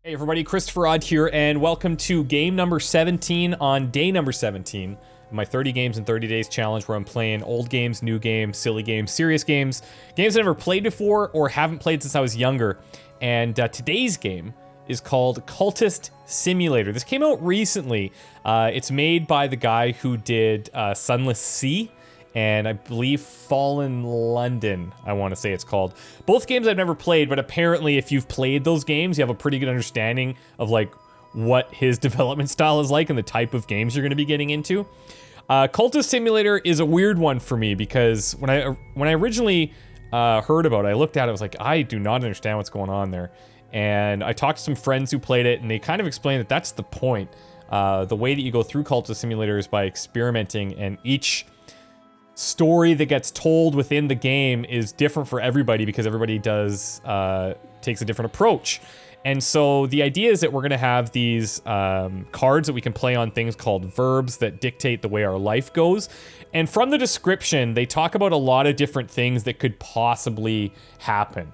Hey everybody, Christopherodd here, and welcome to game number 17 on day number 17. My 30 games in 30 days challenge where I'm playing old games, new games, silly games, serious games, games I've never played before or haven't played since I was younger. And today's game is called Cultist Simulator. This came out recently. It's made by the guy who did Sunless Sea, and I believe Fallen London, I want to say it's called. Both games I've never played, but apparently if you've played those games, you have a pretty good understanding of like what his development style is like and the type of games you're going to be getting into. Cultist Simulator is a weird one for me because when I originally heard about it, I looked at it, I was like, I do not understand what's going on there. And I talked to some friends who played it, and they kind of explained that that's the point. The way that you go through Cultist Simulator is by experimenting, and each story that gets told within the game is different for everybody because everybody takes a different approach. And so the idea is that we're going to have these cards that we can play on things called verbs that dictate the way our life goes. And from the description, they talk about a lot of different things that could possibly happen.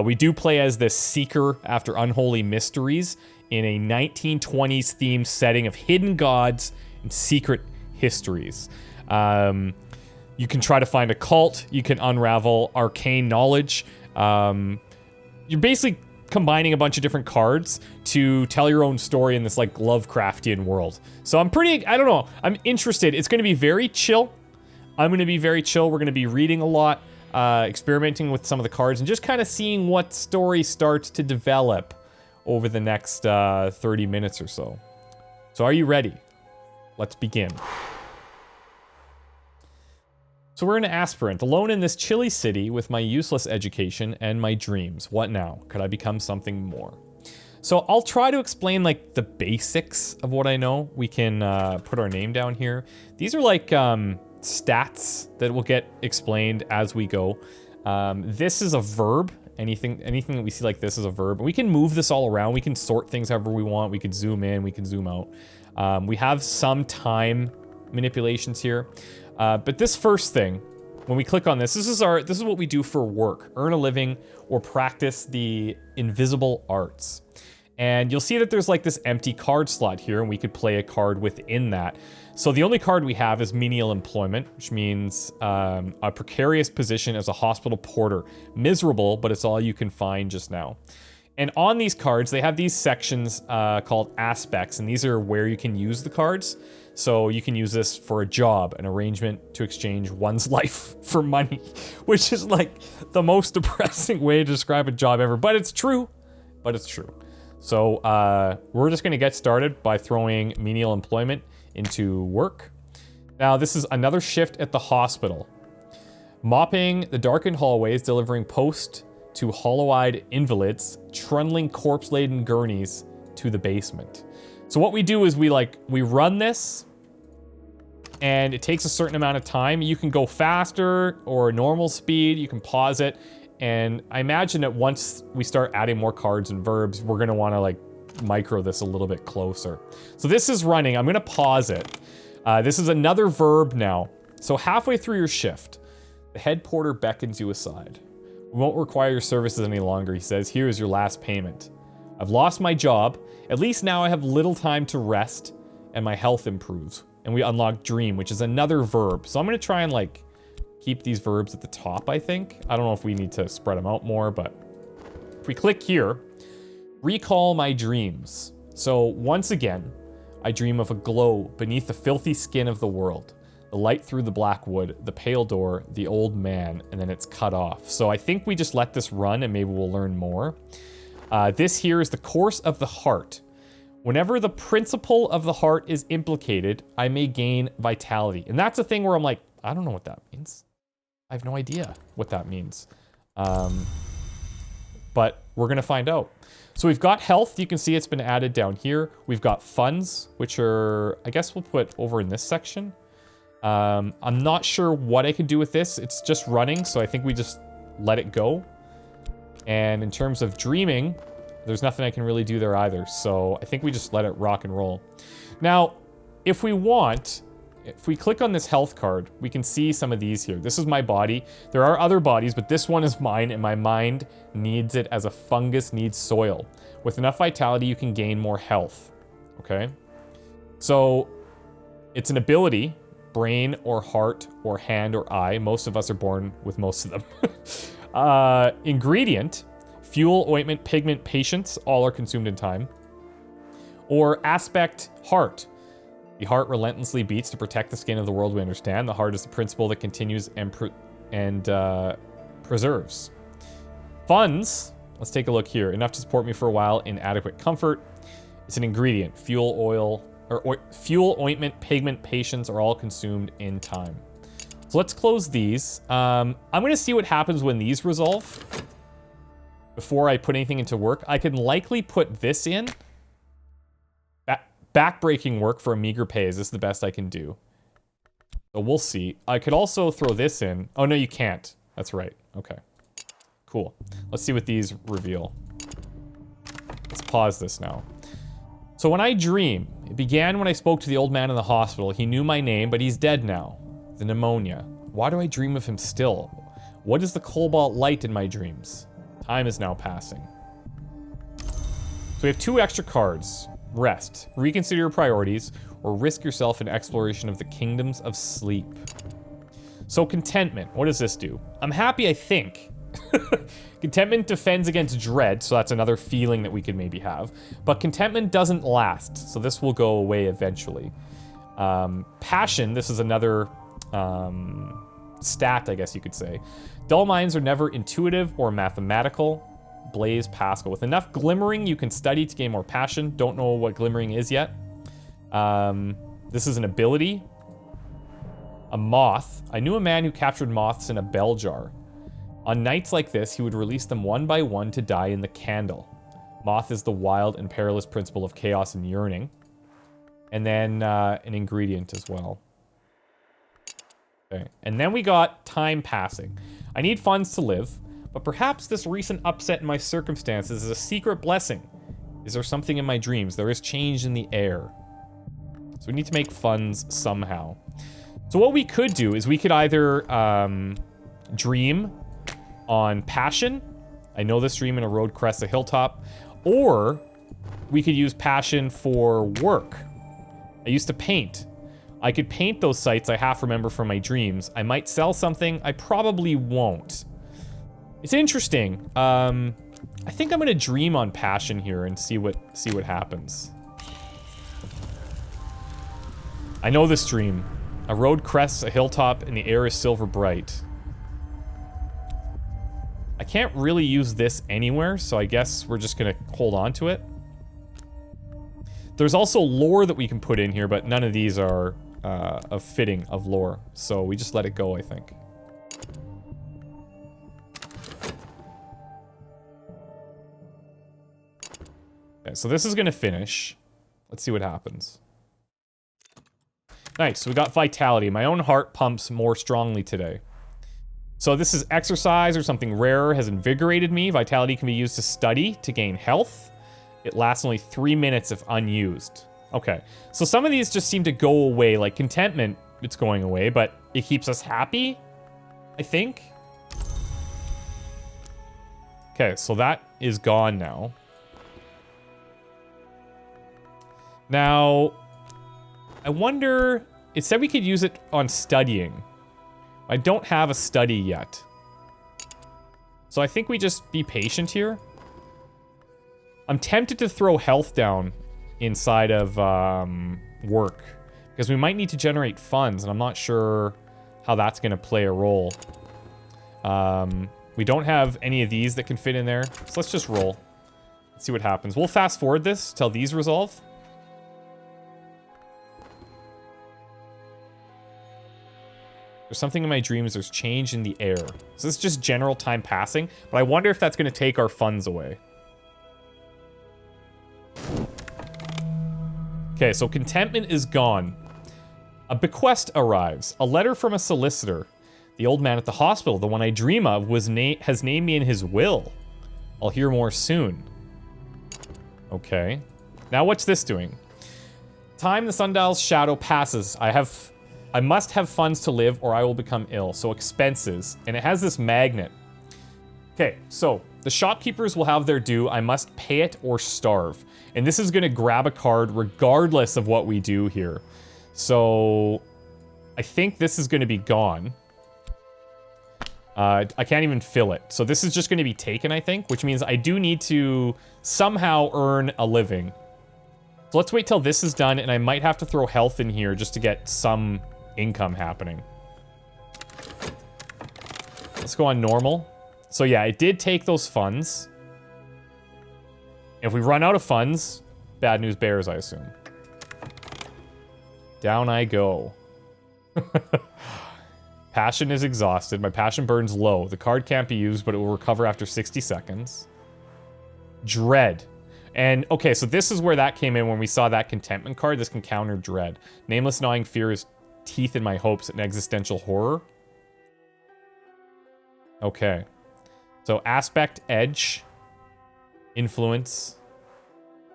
We do play as this seeker after unholy mysteries in a 1920s themed setting of hidden gods and secret histories. You can try to find a cult. You can unravel arcane knowledge. You're basically combining a bunch of different cards to tell your own story in this like Lovecraftian world. So I'm interested. It's going to be very chill. I'm going to be very chill. We're going to be reading a lot, experimenting with some of the cards, and just kind of seeing what story starts to develop over the next 30 minutes or so. So are you ready? Let's begin. So we're an aspirant, alone in this chilly city with my useless education and my dreams. What now? Could I become something more? So I'll try to explain like the basics of what I know. We can put our name down here. These are like stats that will get explained as we go. This is a verb. Anything that we see like this is a verb. We can move this all around. We can sort things however we want. We can zoom in, we can zoom out. We have some time manipulations here. But this first thing, when we click on this is what we do for work, earn a living or practice the invisible arts. And you'll see that there's like this empty card slot here, and we could play a card within that. So the only card we have is menial employment, which means a precarious position as a hospital porter. Miserable, but it's all you can find just now. And on these cards, they have these sections called aspects, and these are where you can use the cards. So you can use this for a job, an arrangement to exchange one's life for money, which is like the most depressing way to describe a job ever, but it's true. So we're just gonna get started by throwing menial employment into work. Now this is another shift at the hospital. Mopping the darkened hallways, delivering post to hollow-eyed invalids, trundling corpse-laden gurneys to the basement. So what we do is we run this, and it takes a certain amount of time. You can go faster or normal speed, you can pause it, and I imagine that once we start adding more cards and verbs, we're gonna wanna like micro this a little bit closer. So this is running, I'm gonna pause it. This is another verb now. So halfway through your shift, the head porter beckons you aside. We won't require your services any longer, he says. Here is your last payment. I've lost my job. At least now I have little time to rest and my health improves. And we unlock dream, which is another verb. So I'm gonna try and like keep these verbs at the top, I think. I don't know if we need to spread them out more, but if we click here, recall my dreams. So once again, I dream of a glow beneath the filthy skin of the world. The light through the black wood, the pale door, the old man, and then it's cut off. So I think we just let this run and maybe we'll learn more. This here is the course of the heart. Whenever the principle of the heart is implicated, I may gain vitality. And that's a thing where I'm like, I don't know what that means. I have no idea what that means. But we're gonna find out. So we've got health, you can see it's been added down here. We've got funds, which are, I guess we'll put over in this section. I'm not sure what I can do with this. It's just running, so I think we just let it go. And in terms of dreaming, there's nothing I can really do there either. So I think we just let it rock and roll. Now, if we want, if we click on this health card, we can see some of these here. This is my body. There are other bodies, but this one is mine, and my mind needs it as a fungus needs soil. With enough vitality, you can gain more health. Okay? So, it's an ability, brain or heart or hand or eye. Most of us are born with most of them. Ingredient, fuel, ointment, pigment, patience, all are consumed in time. Or aspect, heart. The heart relentlessly beats to protect the skin of the world we understand. The heart is the principle that continues and preserves. Funds, let's take a look here. Enough to support me for a while in adequate comfort. It's an ingredient. Fuel, oil, or fuel, ointment, pigment, patience are all consumed in time. So let's close these. I'm going to see what happens when these resolve before I put anything into work. I can likely put this in. Backbreaking work for a meager pay. Is this the best I can do? So we'll see. I could also throw this in. Oh, no, you can't. That's right. Okay. Cool. Let's see what these reveal. Let's pause this now. So when I dream, it began when I spoke to the old man in the hospital. He knew my name, but he's dead now. The pneumonia. Why do I dream of him still? What is the cobalt light in my dreams? Time is now passing. So we have 2 extra cards. Rest. Reconsider your priorities, or risk yourself in exploration of the kingdoms of sleep. So contentment. What does this do? I'm happy, I think. Contentment defends against dread, so that's another feeling that we could maybe have. But contentment doesn't last, so this will go away eventually. Passion, this is another stat, I guess you could say. Dull minds are never intuitive or mathematical. Blaze Pascal. With enough glimmering, you can study to gain more passion. Don't know what glimmering is yet. This is an ability. A moth. I knew a man who captured moths in a bell jar. On nights like this, he would release them one by one to die in the candle. Moth is the wild and perilous principle of chaos and yearning. And then an ingredient as well. Okay. And then we got time passing. I need funds to live, but perhaps this recent upset in my circumstances is a secret blessing. Is there something in my dreams? There is change in the air. So we need to make funds somehow. So what we could do is we could either dream on passion. I know this dream in a road crest a hilltop. Or we could use passion for work. I used to paint. I could paint those sites I half remember from my dreams. I might sell something. I probably won't. It's interesting. I think I'm gonna dream on passion here and see what happens. I know this dream. A road crests a hilltop and the air is silver bright. I can't really use this anywhere, so I guess we're just gonna hold on to it. There's also lore that we can put in here, but none of these are of fitting of lore, so we just let it go, I think. Okay, so this is gonna finish. Let's see what happens. Nice, so we got vitality. My own heart pumps more strongly today. So this is exercise or something rarer has invigorated me. Vitality can be used to study to gain health. It lasts only 3 minutes if unused. Okay, so some of these just seem to go away. Like contentment, it's going away, but it keeps us happy, I think. Okay, so that is gone now. Now, I wonder, it said we could use it on studying. I don't have a study yet. So I think we just be patient here. I'm tempted to throw health down inside of work, because we might need to generate funds, and I'm not sure how that's going to play a role. We don't have any of these that can fit in there, so let's just roll. Let's see what happens. We'll fast forward this till these resolve. There's something in my dreams, there's change in the air. So this is just general time passing, but I wonder if that's going to take our funds away. Okay, so contentment is gone. A bequest arrives. A letter from a solicitor. The old man at the hospital, the one I dream of, has named me in his will. I'll hear more soon. Okay. Now what's this doing? Time the sundial's shadow passes. I have I must have funds to live or I will become ill. So expenses. And it has this magnet. Okay, so the shopkeepers will have their due. I must pay it or starve. And this is going to grab a card regardless of what we do here. So I think this is going to be gone. I can't even fill it. So this is just going to be taken, I think, which means I do need to somehow earn a living. So let's wait till this is done, and I might have to throw health in here just to get some income happening. Let's go on normal. So yeah, it did take those funds. If we run out of funds, bad news bears, I assume. Down I go. Passion is exhausted. My passion burns low. The card can't be used, but it will recover after 60 seconds. Dread. And, okay, so this is where that came in when we saw that contentment card. This can counter dread. Nameless gnawing fear is teeth in my hopes and existential horror. Okay. So aspect, edge, influence,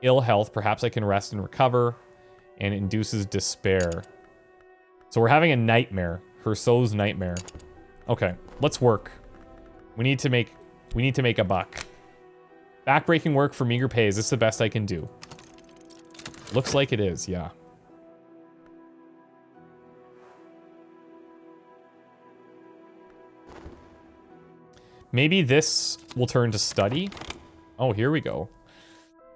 ill health. Perhaps I can rest and recover. And it induces despair. So we're having a nightmare. Herseau's nightmare. Okay, let's work. We need to make a buck. Backbreaking work for meager pay. Is this the best I can do? Looks like it is, yeah. Maybe this will turn to study. Oh, here we go.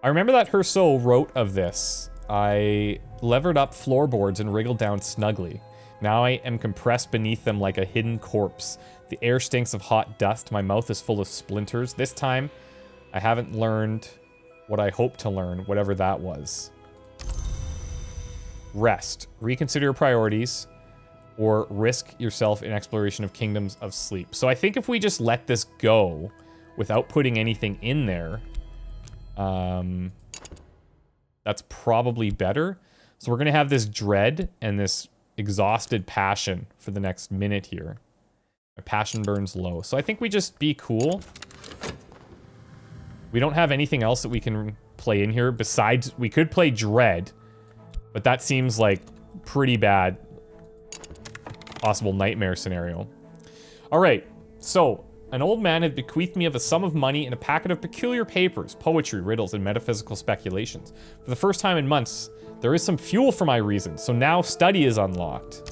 I remember that Herseau wrote of this. I levered up floorboards and wriggled down snugly. Now I am compressed beneath them like a hidden corpse. The air stinks of hot dust. My mouth is full of splinters. This time, I haven't learned what I hoped to learn, whatever that was. Rest. Reconsider your priorities or risk yourself in exploration of kingdoms of sleep. So I think if we just let this go without putting anything in there, that's probably better. So we're going to have this dread and this exhausted passion for the next minute here. My passion burns low. So I think we just be cool. We don't have anything else that we can play in here besides, we could play dread, but that seems like pretty bad possible nightmare scenario. All right, so an old man had bequeathed me of a sum of money and a packet of peculiar papers, poetry, riddles, and metaphysical speculations. For the first time in months, there is some fuel for my reason, so now study is unlocked.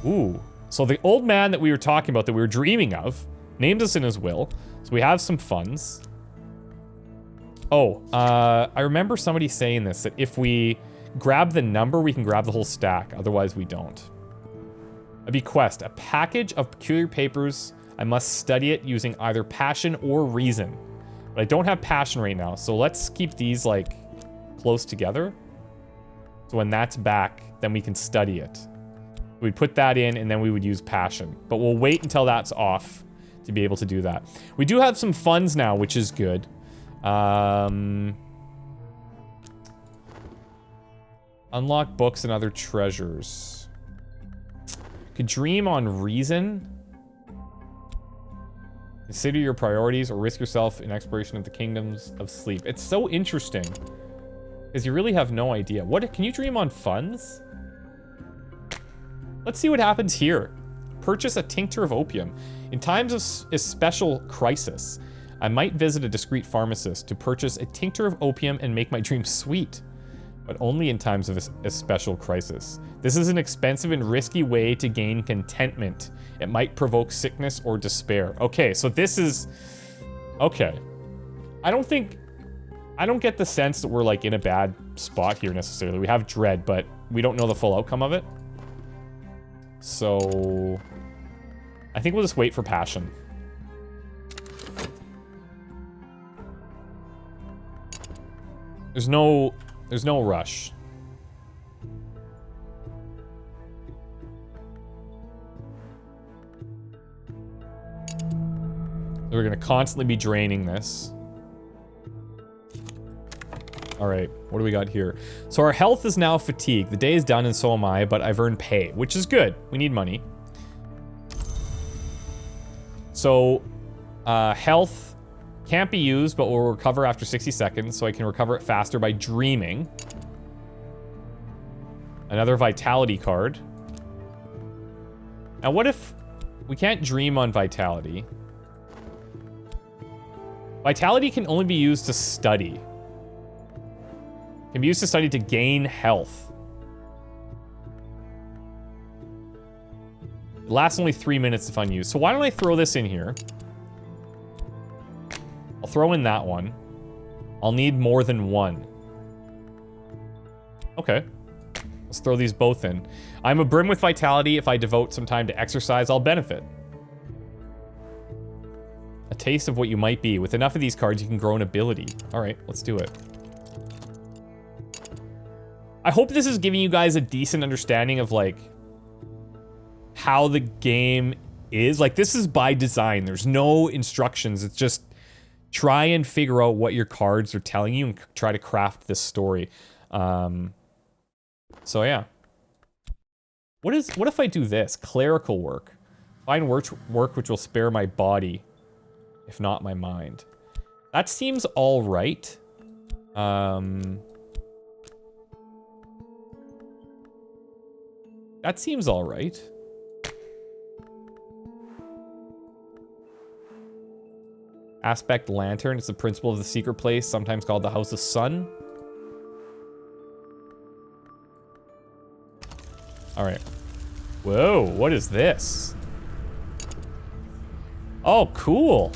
Ooh. So the old man that we were talking about, that we were dreaming of, named us in his will, so we have some funds. Oh, I remember somebody saying this, that if we grab the number, we can grab the whole stack, otherwise we don't. A bequest, a package of peculiar papers. I must study it using either passion or reason. But I don't have passion right now, so let's keep these, like, close together. So when that's back, then we can study it. We'd put that in, and then we would use passion. But we'll wait until that's off to be able to do that. We do have some funds now, which is good. Unlock books and other treasures. Could dream on reason. Consider your priorities or risk yourself in exploration of the kingdoms of sleep. It's so interesting. Because you really have no idea. What, can you dream on funds? Let's see what happens here. Purchase a tincture of opium. In times of a special crisis, I might visit a discreet pharmacist to purchase a tincture of opium and make my dreams sweet. But only in times of a special crisis. This is an expensive and risky way to gain contentment. It might provoke sickness or despair. Okay, so this is... Okay. I don't get the sense that we're, like, in a bad spot here, necessarily. We have dread, but we don't know the full outcome of it. So... I think we'll just wait for passion. There's no rush. We're gonna constantly be draining this. All right, what do we got here? So our health is now fatigued. The day is done and so am I, but I've earned pay, which is good. We need money. So, health can't be used, but will recover after 60 seconds, so I can recover it faster by dreaming. Another vitality card. Now, what if we can't dream on vitality? Vitality can only be used to study. Can be used to study to gain health. It lasts only 3 minutes if unused. So why don't I throw this in here? I'll throw in that one. I'll need more than one. Okay. Let's throw these both in. I'm a brim with vitality. If I devote some time to exercise, I'll benefit. A taste of what you might be. With enough of these cards, you can grow an ability. All right, let's do it. I hope this is giving you guys a decent understanding of, like, how the game is. Like, this is by design. There's no instructions. It's just try and figure out what your cards are telling you and try to craft this story. So yeah. What if I do this? Clerical work. Find work which will spare my body, if not my mind. That seems all right. That seems all right. Aspect Lantern. It's the principle of the secret place, sometimes called the House of Sun. All right. Whoa, what is this? Oh, cool.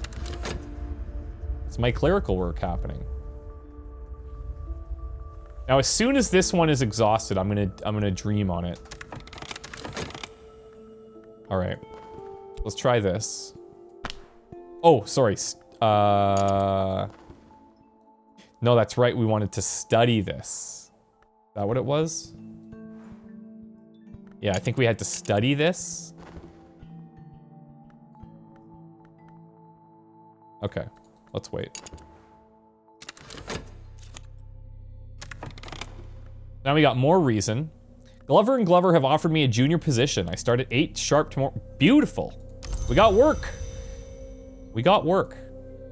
It's my clerical work happening. Now, as soon as this one is exhausted, I'm gonna dream on it. All right. Let's try this. Oh, sorry. No, that's right. We wanted to study this. Is that what it was? Yeah, I think we had to study this. Okay, let's wait. Now we got more reason. Glover and Glover have offered me a junior position. I start at 8 sharp tomorrow. Beautiful. We got work. We got work.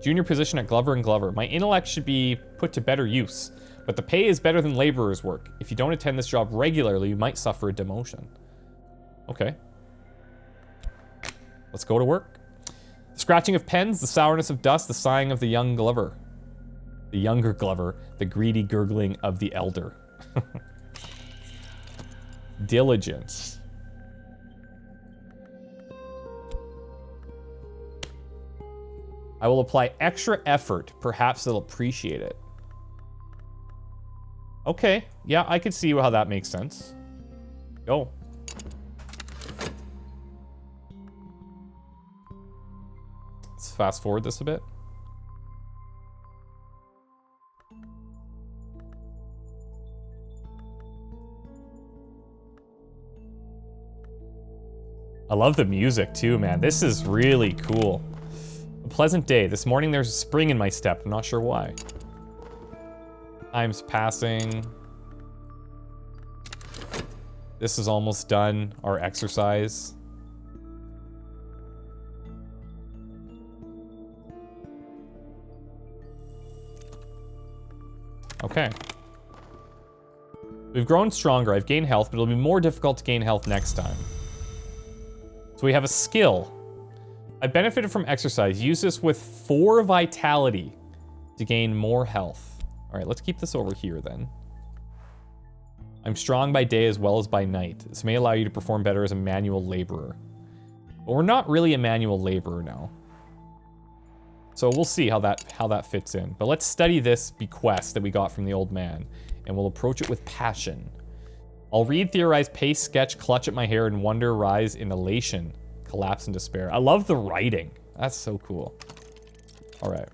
Junior position at Glover and Glover. My intellect should be put to better use, but the pay is better than laborer's work. If you don't attend this job regularly, you might suffer a demotion. Okay. Let's go to work. The scratching of pens, the sourness of dust, the sighing of the young Glover. The younger Glover, the greedy gurgling of the elder. Diligence. I will apply extra effort. Perhaps they'll appreciate it. Okay. Yeah, I could see how that makes sense. Go. Let's fast forward this a bit. I love the music too, man. This is really cool. A pleasant day. This morning there's a spring in my step. I'm not sure why. Time's passing. This is almost done. Our exercise. Okay. We've grown stronger. I've gained health, but it'll be more difficult to gain health next time. So we have a skill. I benefited from exercise. Use this with 4 vitality to gain more health. All right, let's keep this over here then. I'm strong by day as well as by night. This may allow you to perform better as a manual laborer. But we're not really a manual laborer now. So we'll see how that fits in. But let's study this bequest that we got from the old man, and we'll approach it with passion. I'll read, theorize, pace, sketch, clutch at my hair, and wonder, rise in elation, collapse in despair. I love the writing. That's so cool. All right.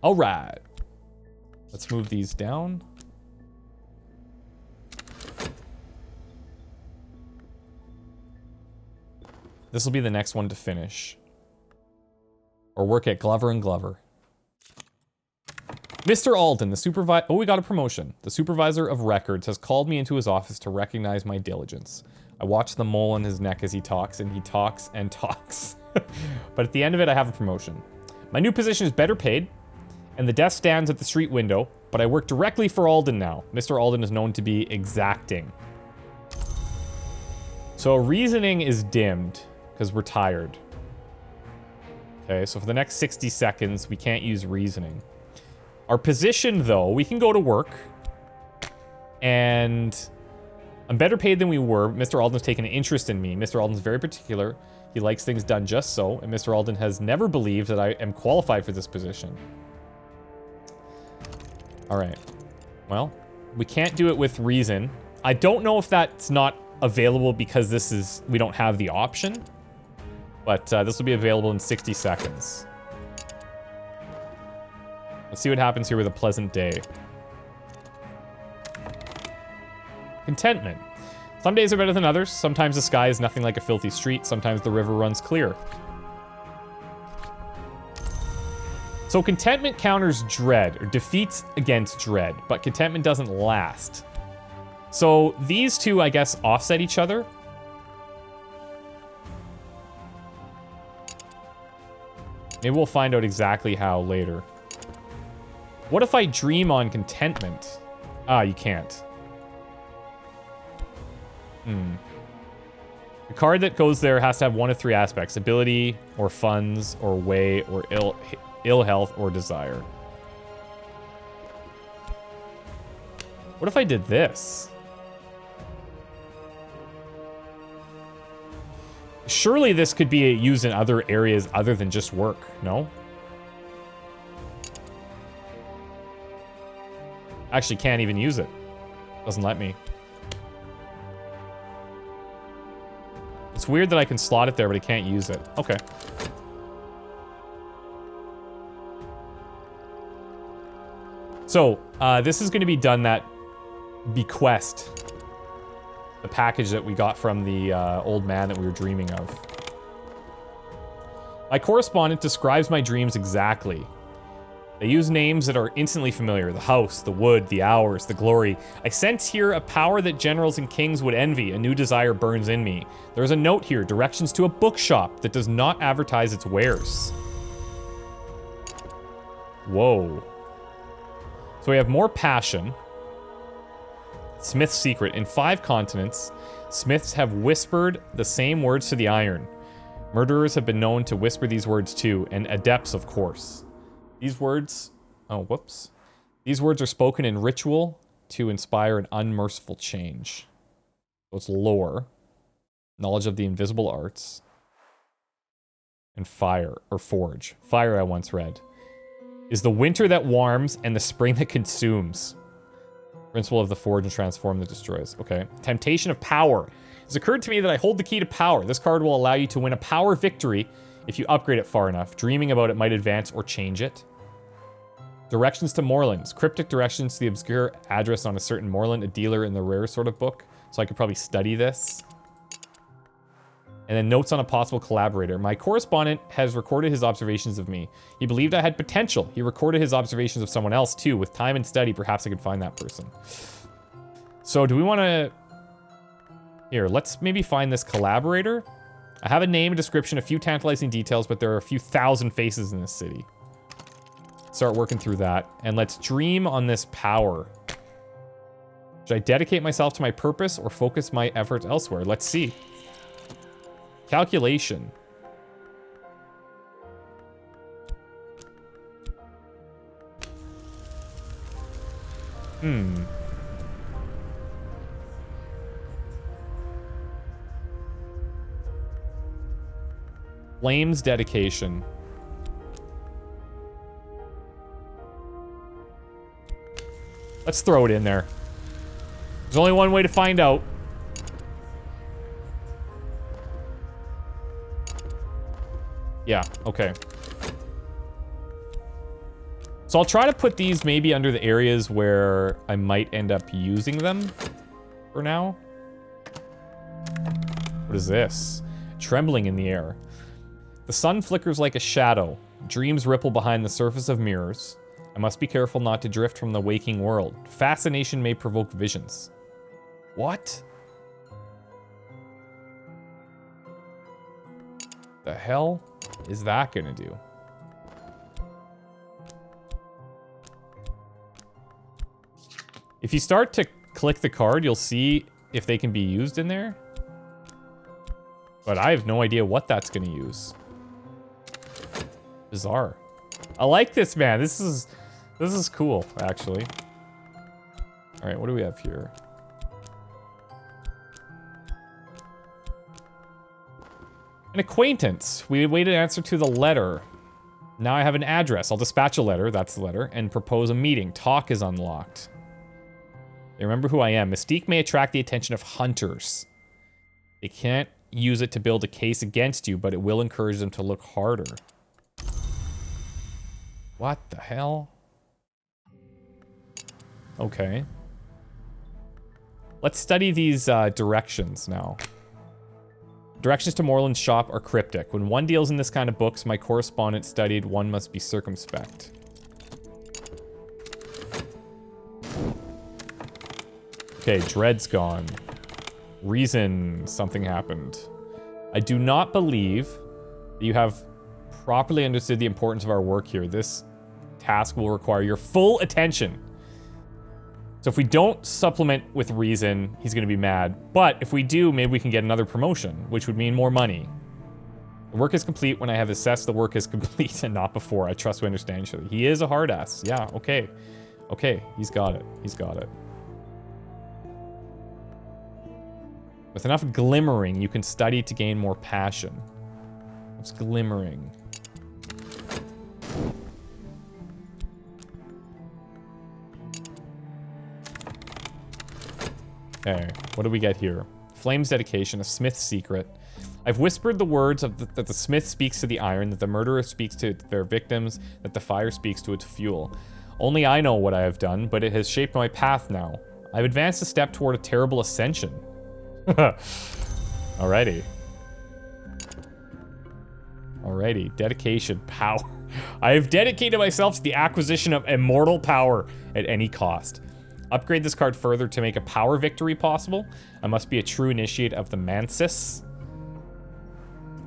All right. Let's move these down. This will be the next one to finish. Or work at Glover and Glover. Mr. Alden, the supervisor... Oh, we got a promotion. The supervisor of records has called me into his office to recognize my diligence. I watch the mole on his neck as he talks, and he talks and talks. But at the end of it, I have a promotion. My new position is better paid, and the desk stands at the street window, but I work directly for Alden now. Mr. Alden is known to be exacting. So reasoning is dimmed. because we're tired. Okay, so for the next 60 seconds, we can't use reasoning. Our position, though, we can go to work. And I'm better paid than we were. Mr. Alden's taken an interest in me. Mr. Alden's very particular. He likes things done just so. And Mr. Alden has never believed that I am qualified for this position. All right. Well, we can't do it with reason. I don't know if that's not available because we don't have the option. But this will be available in 60 seconds. Let's see what happens here with a pleasant day. Contentment. Some days are better than others. Sometimes the sky is nothing like a filthy street. Sometimes the river runs clear. So contentment counters dread, or defeats against dread, but contentment doesn't last. So these two, I guess, offset each other. Maybe we'll find out exactly how later. What if I dream on contentment? Ah, you can't. The card that goes there has to have one of three aspects: ability, or funds, or way, or ill health, or desire. What if I did this? Surely this could be used in other areas other than just work, no? Actually can't even use it. Doesn't let me. It's weird that I can slot it there, but I can't use it. Okay. So, this is going to be done that bequest. The package that we got from the old man that we were dreaming of. My correspondent describes my dreams exactly. They use names that are instantly familiar. The house, the wood, the hours, the glory. I sense here a power that generals and kings would envy. A new desire burns in me. There's a note here, directions to a bookshop that does not advertise its wares. Whoa. So we have more passion. Smith's secret. In 5 continents, Smiths have whispered the same words to the iron. Murderers have been known to whisper these words too, and adepts, of course. These words... Oh, whoops. These words are spoken in ritual to inspire an unmerciful change. So it's lore. Knowledge of the invisible arts. And fire, or forge. Fire, I once read, is the winter that warms and the spring that consumes. Principle of the forge and transform that destroys. Okay. Temptation of power. It's occurred to me that I hold the key to power. This card will allow you to win a power victory if you upgrade it far enough. Dreaming about it might advance or change it. Directions to moorlands. Cryptic directions to the obscure address on a certain moorland, a dealer in the rare sort of book. So I could probably study this. And then notes on a possible collaborator. My correspondent has recorded his observations of me. He believed I had potential. He recorded his observations of someone else too. With time and study, perhaps I could find that person. So do we want to... Here, let's maybe find this collaborator. I have a name, a description, a few tantalizing details, but there are a few thousand faces in this city. Start working through that. And let's dream on this power. Should I dedicate myself to my purpose or focus my efforts elsewhere? Let's see. Calculation. Flames dedication. Let's throw it in there. There's only one way to find out. Yeah, okay. So I'll try to put these maybe under the areas where I might end up using them for now. What is this? Trembling in the air. The sun flickers like a shadow. Dreams ripple behind the surface of mirrors. I must be careful not to drift from the waking world. Fascination may provoke visions. What? The hell is that gonna do? If you start to click the card, you'll see if they can be used in there. But I have no idea what that's going to use. Bizarre. I like this, man. This is cool, actually. All right, what do we have here? An acquaintance. We waited an answer to the letter. Now I have an address. I'll dispatch a letter, that's the letter, and propose a meeting. Talk is unlocked. They remember who I am. Mystique may attract the attention of hunters. They can't use it to build a case against you, but it will encourage them to look harder. What the hell? Okay. Let's study these directions now. Directions to Moreland's shop are cryptic. When one deals in this kind of books, my correspondent studied, one must be circumspect. Okay, Dread's gone. Reason something happened. I do not believe that you have properly understood the importance of our work here. This task will require your full attention. So if we don't supplement with reason, he's gonna be mad. But if we do, maybe we can get another promotion, which would mean more money. The work is complete when I have assessed the work is complete and not before. I trust we understand each other. He is a hard ass. Yeah, okay. Okay, he's got it. He's got it. With enough glimmering, you can study to gain more passion. What's glimmering? Okay, what do we get here? Flame's dedication, a smith's secret. I've whispered the words of that the smith speaks to the iron, that the murderer speaks to their victims, that the fire speaks to its fuel. Only I know what I have done, but it has shaped my path now. I've advanced a step toward a terrible ascension. Alrighty. Alrighty, dedication, power. I have dedicated myself to the acquisition of immortal power at any cost. Upgrade this card further to make a power victory possible. I must be a true initiate of the Mansis.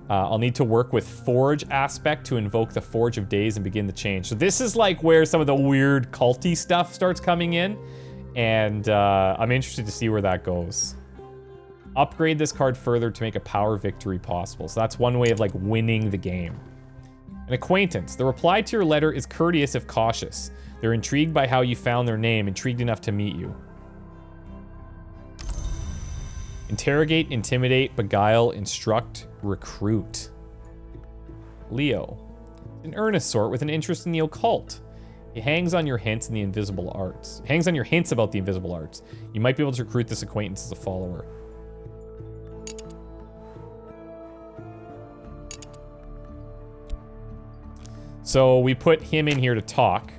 I'll need to work with Forge aspect to invoke the Forge of Days and begin the change. So this is like where some of the weird culty stuff starts coming in. And I'm interested to see where that goes. Upgrade this card further to make a power victory possible. So that's one way of like winning the game. An acquaintance. The reply to your letter is courteous if cautious. They're intrigued by how you found their name, intrigued enough to meet you. Interrogate, intimidate, beguile, instruct, recruit. Leo. An earnest sort with an interest in the occult. He hangs on your hints in the invisible arts. Hangs on your hints about the invisible arts. You might be able to recruit this acquaintance as a follower. So we put him in here to talk.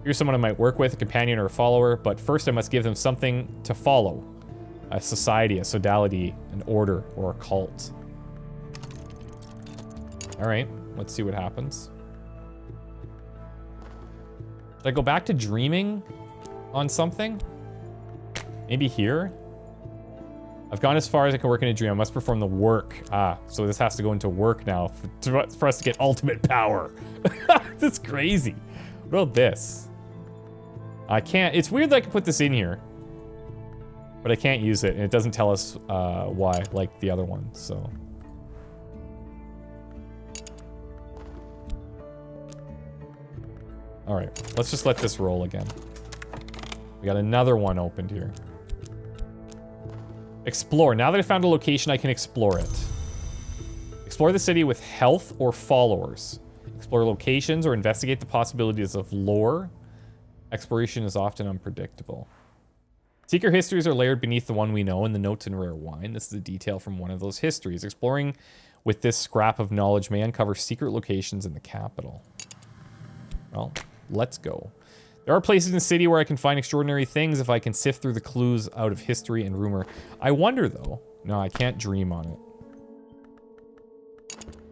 Here's someone I might work with, a companion or a follower, but first I must give them something to follow. A society, a sodality, an order, or a cult. Alright, let's see what happens. Should I go back to dreaming on something? Maybe here? I've gone as far as I can work in a dream. I must perform the work. Ah, so this has to go into work now for us to get ultimate power. That's crazy. What about this? I can't. It's weird that I can put this in here, but I can't use it, and it doesn't tell us why, like the other one, so. All right, let's just let this roll again. We got another one opened here. Explore. Now that I found a location, I can explore it. Explore the city with health or followers. Explore locations or investigate the possibilities of lore. Exploration is often unpredictable. Secret histories are layered beneath the one we know in the notes in Rare Wine. This is a detail from one of those histories. Exploring with this scrap of knowledge may uncover secret locations in the capital. Well, let's go. There are places in the city where I can find extraordinary things if I can sift through the clues out of history and rumor. I wonder, though. No, I can't dream on it.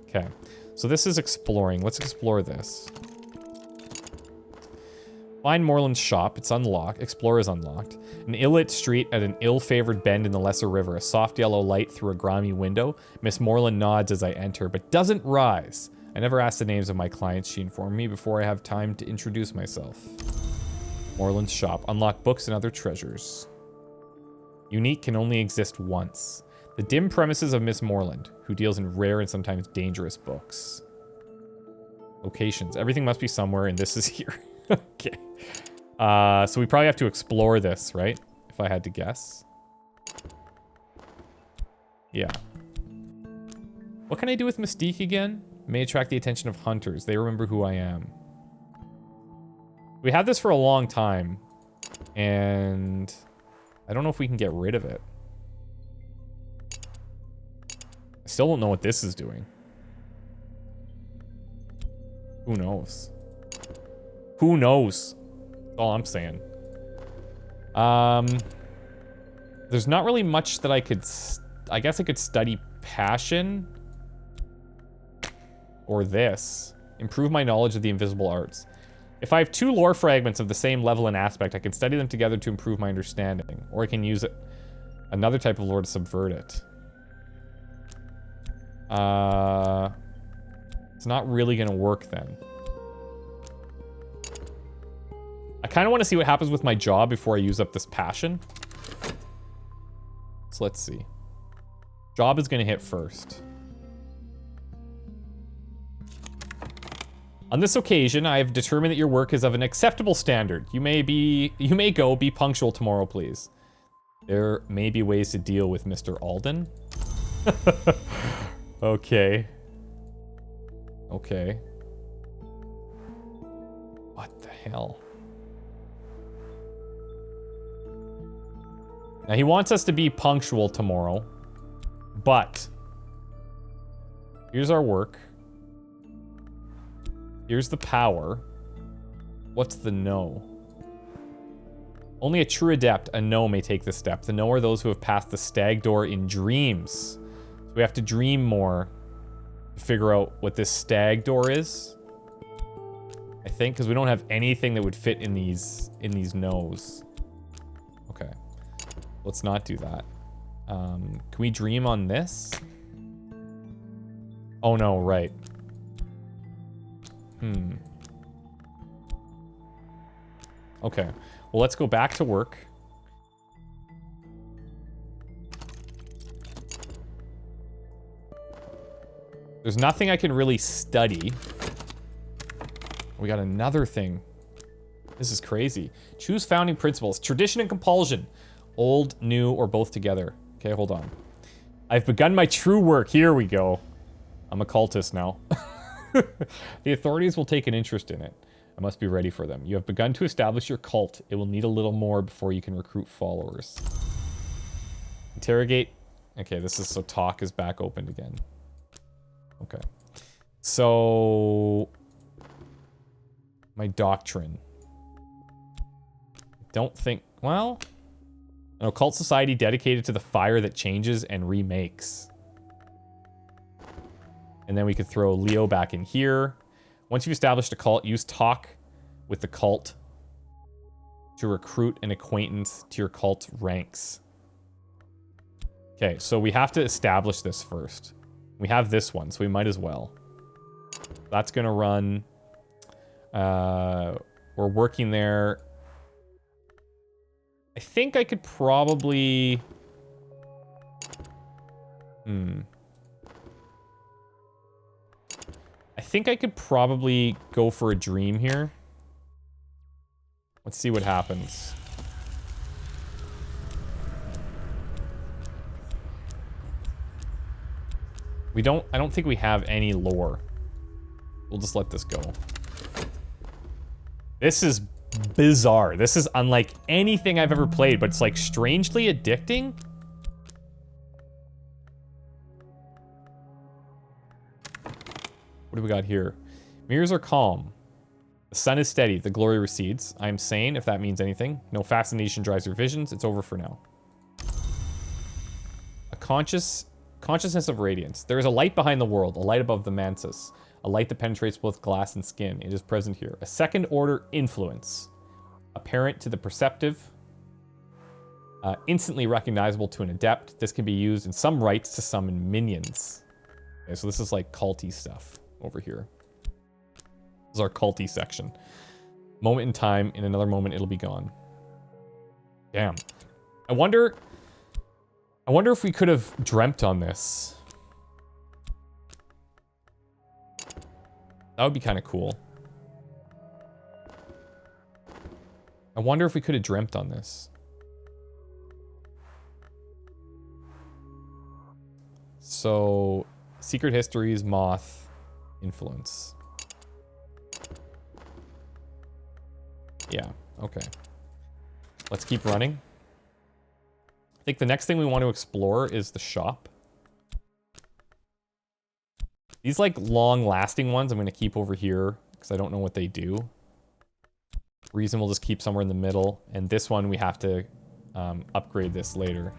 Okay. So this is exploring. Let's explore this. Find Moreland's shop. It's unlocked. Explore is unlocked. An ill-lit street at an ill-favored bend in the Lesser River. A soft yellow light through a grimy window. Miss Moreland nods as I enter, but doesn't rise. I never ask the names of my clients, she informed me, before I have time to introduce myself. Moreland's shop. Unlock books and other treasures. Unique can only exist once. The dim premises of Miss Moreland, who deals in rare and sometimes dangerous books. Locations. Everything must be somewhere, and this is here. Okay. So we probably have to explore this, right? If I had to guess. Yeah. What can I do with Mystique again? May attract the attention of hunters. They remember who I am. We had this for a long time, and I don't know if we can get rid of it. I still don't know what this is doing. Who knows? Who knows? That's all I'm saying. There's not really much that I could... I guess I could study passion. Or this. Improve my knowledge of the invisible arts. If I have 2 lore fragments of the same level and aspect, I can study them together to improve my understanding. Or I can use it, another type of lore to subvert it. It's not really gonna work then. I kind of want to see what happens with my job before I use up this passion. So let's see. Job is gonna hit first. On this occasion, I have determined that your work is of an acceptable standard. You may go, be punctual tomorrow, please. There may be ways to deal with Mr. Alden. Okay. Okay. What the hell? Now, he wants us to be punctual tomorrow, but here's our work. Here's the power. What's the no? Only a true adept, a no, may take this step. The no are those who have passed the stag door in dreams. So we have to dream more to figure out what this stag door is. I think, because we don't have anything that would fit in these no's. Okay. Let's not do that. Can we dream on this? Oh no, right. Okay. Well, let's go back to work. There's nothing I can really study. We got another thing. This is crazy. Choose founding principles. Tradition and compulsion. Old, new, or both together. Okay, hold on. I've begun my true work. Here we go. I'm a cultist now. The authorities will take an interest in it. I must be ready for them. You have begun to establish your cult. It will need a little more before you can recruit followers. Interrogate. Okay, this is so talk is back opened again. Okay. So... my doctrine. Don't think... well... an occult society dedicated to the fire that changes and remakes. And then we could throw Leo back in here. Once you've established a cult, use talk with the cult to recruit an acquaintance to your cult's ranks. Okay, so we have to establish this first. We have this one, so we might as well. That's gonna run. We're working there. I think I could probably... I think I could probably go for a dream here. Let's see what happens. I don't think we have any lore. We'll just let this go. This is bizarre. This is unlike anything I've ever played, but it's like strangely addicting. What do we got here? Mirrors are calm. The sun is steady. The glory recedes. I am sane, if that means anything. No fascination drives your visions. It's over for now. A consciousness of radiance. There is a light behind the world, a light above the mantis, a light that penetrates both glass and skin. It is present here. A second order influence, apparent to the perceptive, instantly recognizable to an adept. This can be used in some rites to summon minions. Okay, so this is like culty stuff over here. This is our culty section. Moment in time. In another moment, it'll be gone. Damn. I wonder I wonder if we could have dreamt on this. That would be kind of cool. I wonder if we could have dreamt on this. So, secret histories, moth, influence. Yeah, okay. Let's keep running. I think the next thing we want to explore is the shop. These, like, long-lasting ones I'm going to keep over here, because I don't know what they do. Reason we'll just keep somewhere in the middle. And this one, we have to upgrade this later.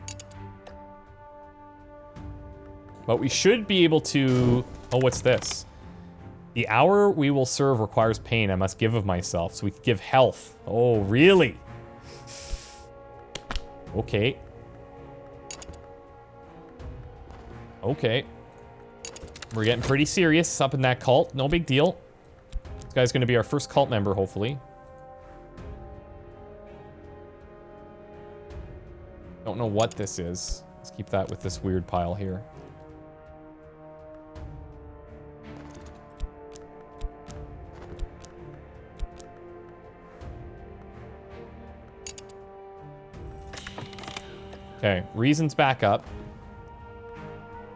But we should be able to... Oh, what's this? The hour we will serve requires pain. I must give of myself. So we can give health. Oh, really? Okay. Okay. We're getting pretty serious up in that cult. No big deal. This guy's going to be our first cult member, hopefully. Don't know what this is. Let's keep that with this weird pile here. Okay, reasons back up.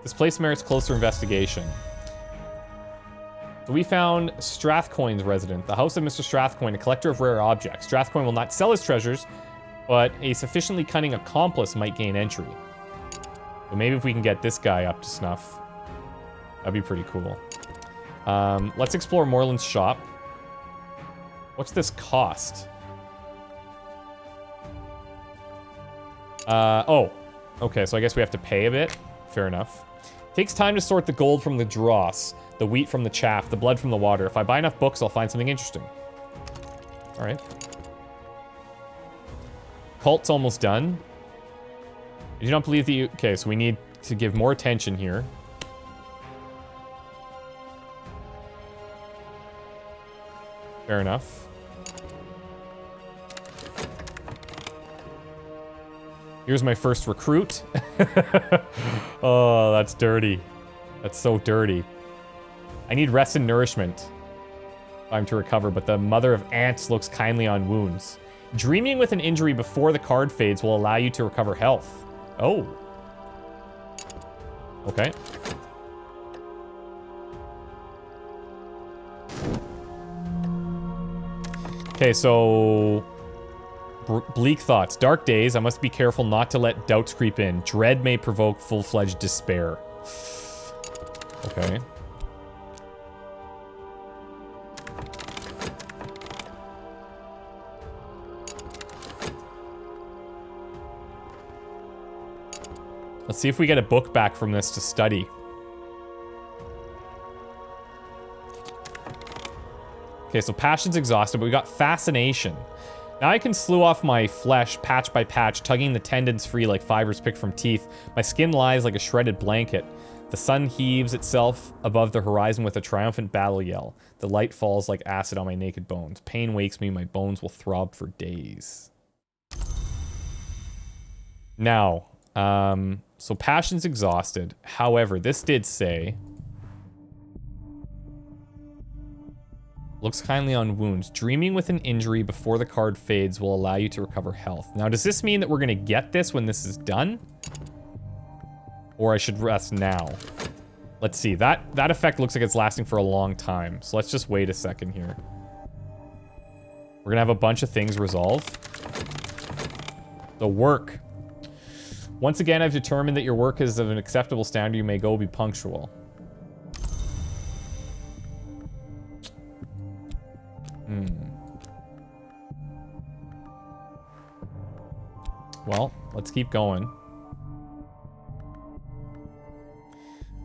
This place merits closer investigation. So we found Strathcoin's resident, the house of Mr. Strathcoin, a collector of rare objects. Strathcoin will not sell his treasures, but a sufficiently cunning accomplice might gain entry. So maybe if we can get this guy up to snuff, that'd be pretty cool. Let's explore Moreland's shop. What's this cost? Oh. Okay, so I guess we have to pay a bit. Fair enough. Takes time to sort the gold from the dross, the wheat from the chaff, the blood from the water. If I buy enough books, I'll find something interesting. Alright. Cult's almost done. I do not believe that you... Okay, so we need to give more attention here. Fair enough. Here's my first recruit. Oh, that's dirty. That's so dirty. I need rest and nourishment. Time to recover, but the mother of ants looks kindly on wounds. Dreaming with an injury before the card fades will allow you to recover health. Oh. Okay. Okay, so... Bleak thoughts. Dark days. I must be careful not to let doubts creep in. Dread may provoke full-fledged despair. Okay. Let's see if we get a book back from this to study. Okay, so passion's exhausted, but we got fascination. Now I can slew off my flesh patch by patch, tugging the tendons free like fibers picked from teeth. My skin lies like a shredded blanket. The sun heaves itself above the horizon with a triumphant battle yell. The light falls like acid on my naked bones. Pain wakes me, my bones will throb for days. Now, so passion's exhausted. However, this did say... Looks kindly on wounds. Dreaming with an injury before the card fades will allow you to recover health. Now, does this mean that we're going to get this when this is done? Or I should rest now? Let's see. That effect looks like it's lasting for a long time. So let's just wait a second here. We're going to have a bunch of things resolve. The work. Once again, I've determined that your work is of an acceptable standard. You may go be punctual. Well, let's keep going.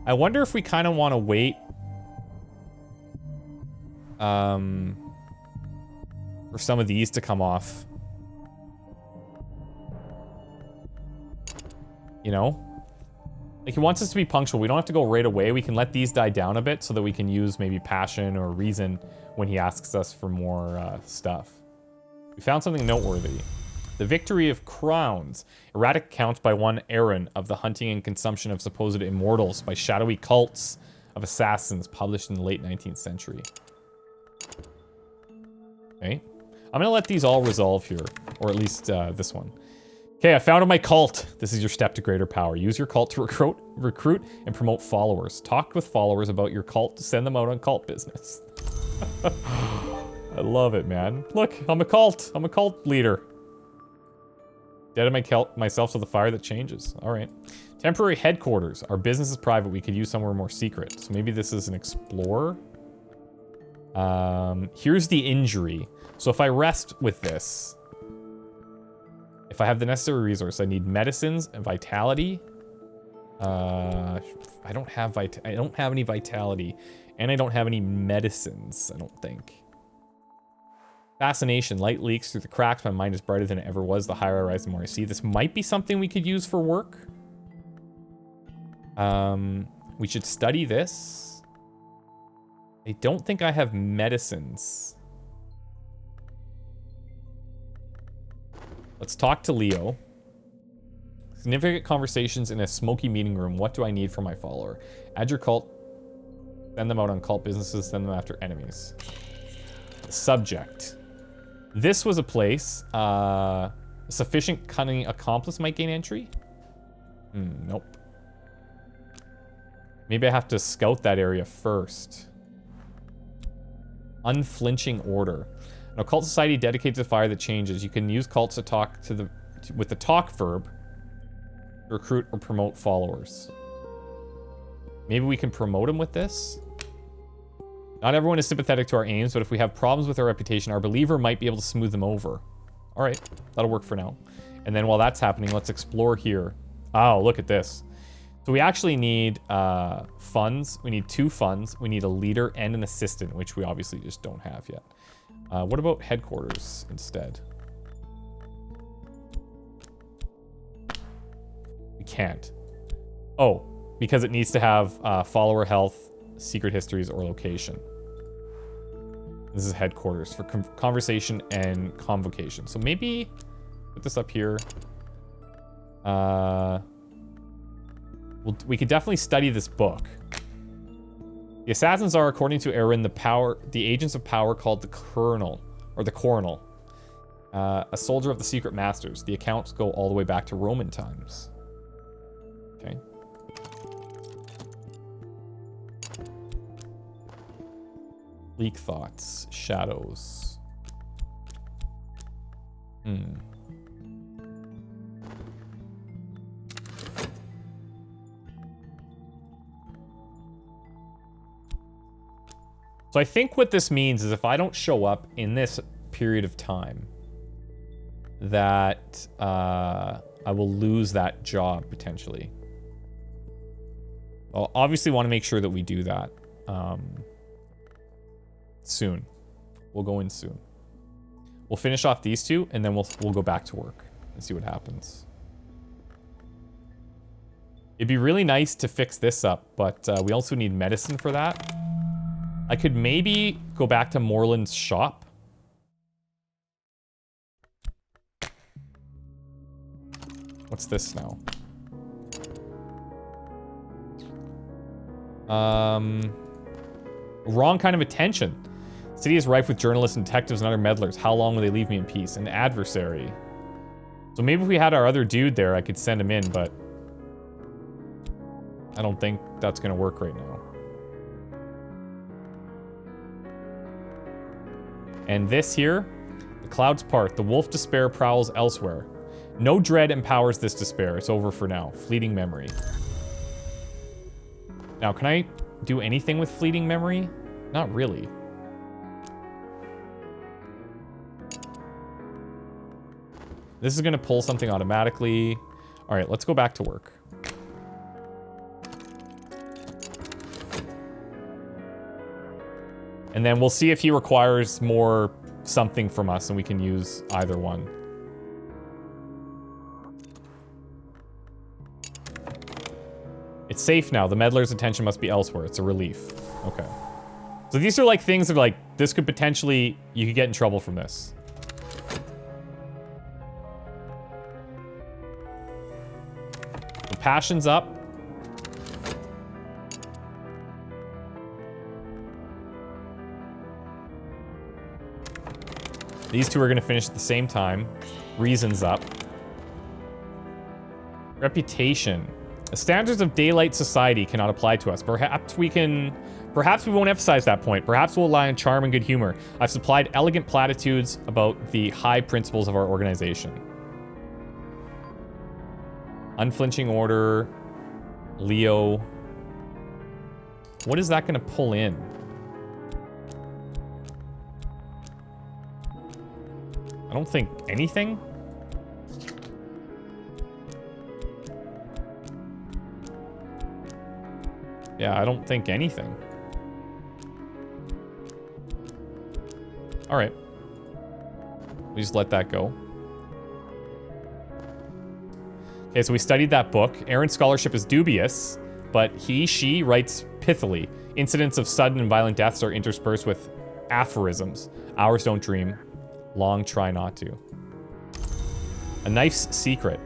I wonder if we kind of want to wait for some of these to come off. You know? Like, he wants us to be punctual. We don't have to go right away. We can let these die down a bit so that we can use maybe passion or reason when he asks us for more stuff. We found something noteworthy. The Victory of Crowns. Erratic accounts by one Aaron of the hunting and consumption of supposed immortals by shadowy cults of assassins, published in the late 19th century. Okay. I'm gonna let these all resolve here, or at least this one. Okay, I founded my cult. This is your step to greater power. Use your cult to recruit and promote followers. Talk with followers about your cult to send them out on cult business. I love it, man. Look, I'm a cult. I'm a cult leader. Dedicate myself to the fire that changes. All right. Temporary headquarters. Our business is private. We could use somewhere more secret. So maybe this is an explorer. Here's the injury. So if I rest with this, if I have the necessary resource, I need medicines and vitality. I don't have any vitality, and I don't have any medicines, I don't think. Fascination. Light leaks through the cracks. My mind is brighter than it ever was. The higher I rise, the more I see. This might be something we could use for work. We should study this. I don't think I have medicines. Let's talk to Leo. Significant conversations in a smoky meeting room. What do I need for my follower? Add your cult. Send them out on cult businesses. Send them after enemies. Subject. This was a place. Sufficient cunning accomplice might gain entry? Nope. Maybe I have to scout that area first. Unflinching order. An occult society dedicated to the fire that changes. You can use cults to talk to with the talk verb to recruit or promote followers. Maybe we can promote them with this. Not everyone is sympathetic to our aims, but if we have problems with our reputation, our believer might be able to smooth them over. All right, that'll work for now. And then while that's happening, let's explore here. Oh, look at this. So we actually need funds. We need 2 funds. We need a leader and an assistant, which we obviously just don't have yet. What about headquarters instead? We can't. Oh, because it needs to have follower health, secret histories, or location. This is headquarters for conversation and convocation. So maybe put this up here. We could definitely study this book. The assassins are, according to Aaron, the agents of power called the Colonel, or the Coronel. A soldier of the secret masters. The accounts go all the way back to Roman times. Okay. Bleak thoughts, shadows. So I think what this means is if I don't show up in this period of time, that I will lose that job potentially. I'll obviously want to make sure that we do that soon. We'll go in soon. We'll finish off these 2, and then we'll go back to work and see what happens. It'd be really nice to fix this up, but we also need medicine for that. I could maybe go back to Moreland's shop. What's this now? Wrong kind of attention. The city is rife with journalists and detectives and other meddlers. How long will they leave me in peace? An adversary. So maybe if we had our other dude there, I could send him in, but I don't think that's gonna work right now. And this here, the clouds part. The wolf despair prowls elsewhere. No dread empowers this despair. It's over for now. Fleeting memory. Now, can I do anything with fleeting memory? Not really. This is gonna pull something automatically. All right, let's go back to work. And then we'll see if he requires more something from us and we can use either one. It's safe now. The meddler's attention must be elsewhere. It's a relief. Okay. So these are like things that are like, this could potentially, you could get in trouble from this. Compassion's up. These two are going to finish at the same time. Reason's up. Reputation. The standards of daylight society cannot apply to us. Perhaps we won't emphasize that point. Perhaps we'll rely on charm and good humor. I've supplied elegant platitudes about the high principles of our organization. Unflinching order. Leo. What is that going to pull in? I don't think anything. Yeah, I don't think anything. All right. We just let that go. Okay, so we studied that book. Aaron's scholarship is dubious, but she writes pithily. Incidents of sudden and violent deaths are interspersed with aphorisms. Ours don't dream. Long try not to. A knife's secret.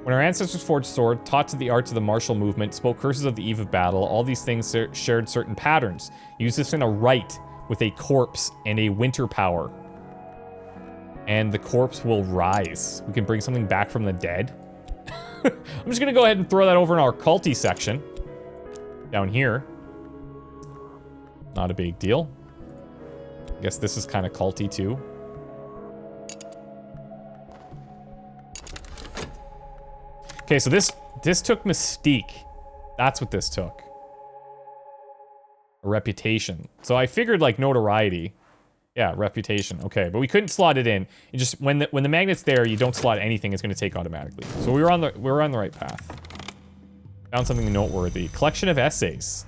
When our ancestors forged sword, taught to the arts of the martial movement, spoke curses of the eve of battle, all these things shared certain patterns. Use this in a rite with a corpse and a winter power. And the corpse will rise. We can bring something back from the dead. I'm just gonna go ahead and throw that over in our culty section. Down here. Not a big deal. I guess this is kind of culty too. Okay, so this took mystique. That's what this took. A reputation. So I figured like notoriety. Yeah, reputation. Okay, but we couldn't slot it in. You just when the magnet's there, you don't slot anything. It's going to take automatically. So we were on the right path. Found something noteworthy. Collection of essays.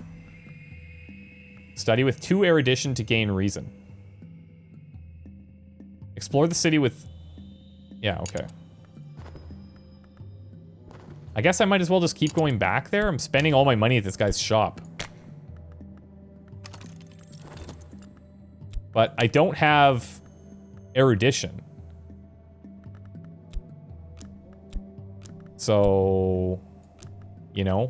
Study with 2 erudition to gain reason. Explore the city with. Yeah. Okay. I guess I might as well just keep going back there. I'm spending all my money at this guy's shop. But I don't have erudition. So, you know,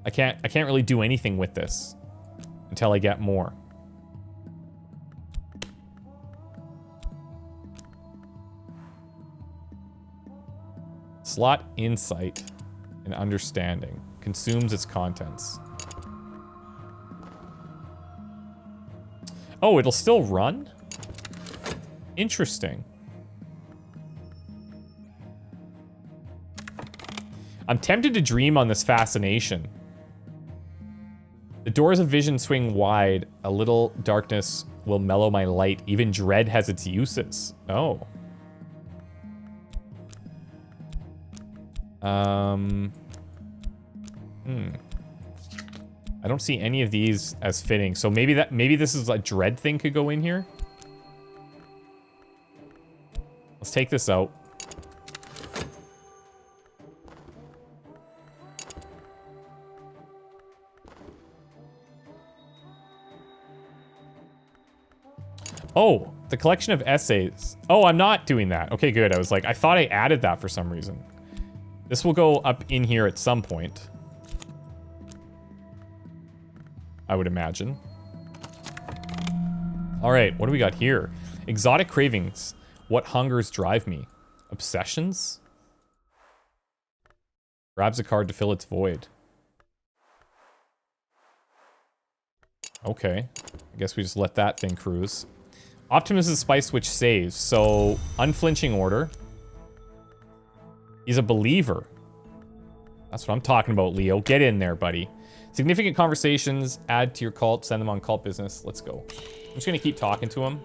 I can't really do anything with this until I get more. Slot insight and understanding. Consumes its contents. Oh, it'll still run? Interesting. I'm tempted to dream on this fascination. The doors of vision swing wide. A little darkness will mellow my light. Even dread has its uses. Oh. I don't see any of these as fitting. So maybe this is a dread thing could go in here. Let's take this out. Oh, the collection of essays. Oh, I'm not doing that. Okay, good. I was like, I thought I added that for some reason. This will go up in here at some point. I would imagine. All right, what do we got here? Exotic cravings. What hungers drive me? Obsessions? Grabs a card to fill its void. Okay. I guess we just let that thing cruise. Optimism spice which saves. So, unflinching order. He's a believer. That's what I'm talking about, Leo. Get in there, buddy. Significant conversations. Add to your cult. Send them on cult business. Let's go. I'm just going to keep talking to him.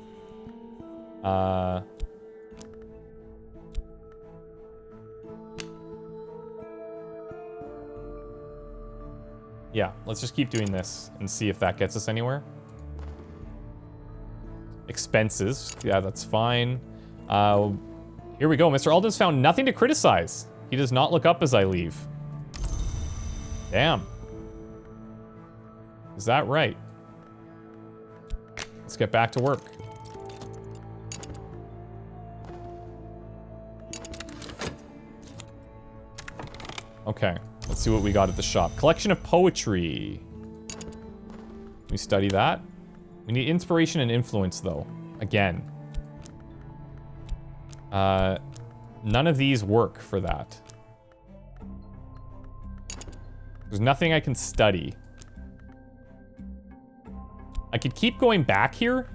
Yeah, let's just keep doing this and see if that gets us anywhere. Expenses. Yeah, that's fine. Here we go. Mr. Alden's found nothing to criticize. He does not look up as I leave. Damn. Is that right? Let's get back to work. Okay, let's see what we got at the shop. Collection of poetry. We study that. We need inspiration and influence, though. Again. None of these work for that. There's nothing I can study. I could keep going back here.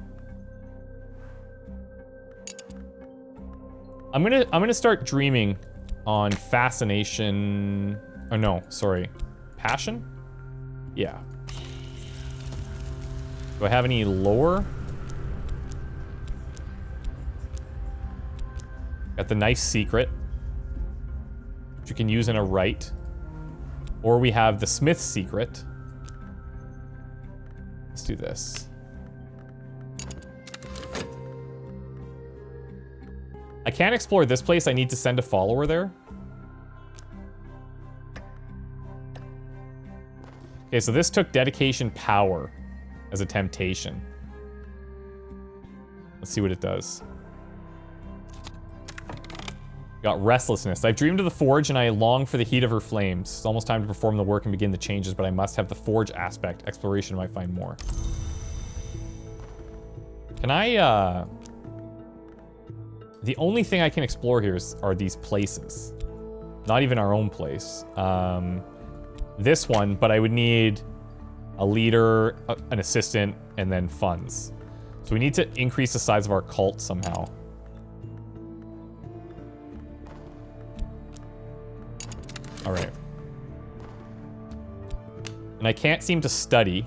I'm gonna start dreaming on fascination. Oh no, sorry. Passion? Yeah. Do I have any lore? Got the nice secret, which you can use in a rite. Or we have the Smith's secret. Let's do this. I can't explore this place. I need to send a follower there. Okay, so this took dedication power as a temptation. Let's see what it does. Got restlessness. I've dreamed of the forge and I long for the heat of her flames. It's almost time to perform the work and begin the changes, but I must have the forge aspect. Exploration might find more. Can I, the only thing I can explore here are these places. Not even our own place. This one, but I would need a leader, an assistant, and then funds. So we need to increase the size of our cult somehow. All right. And I can't seem to study.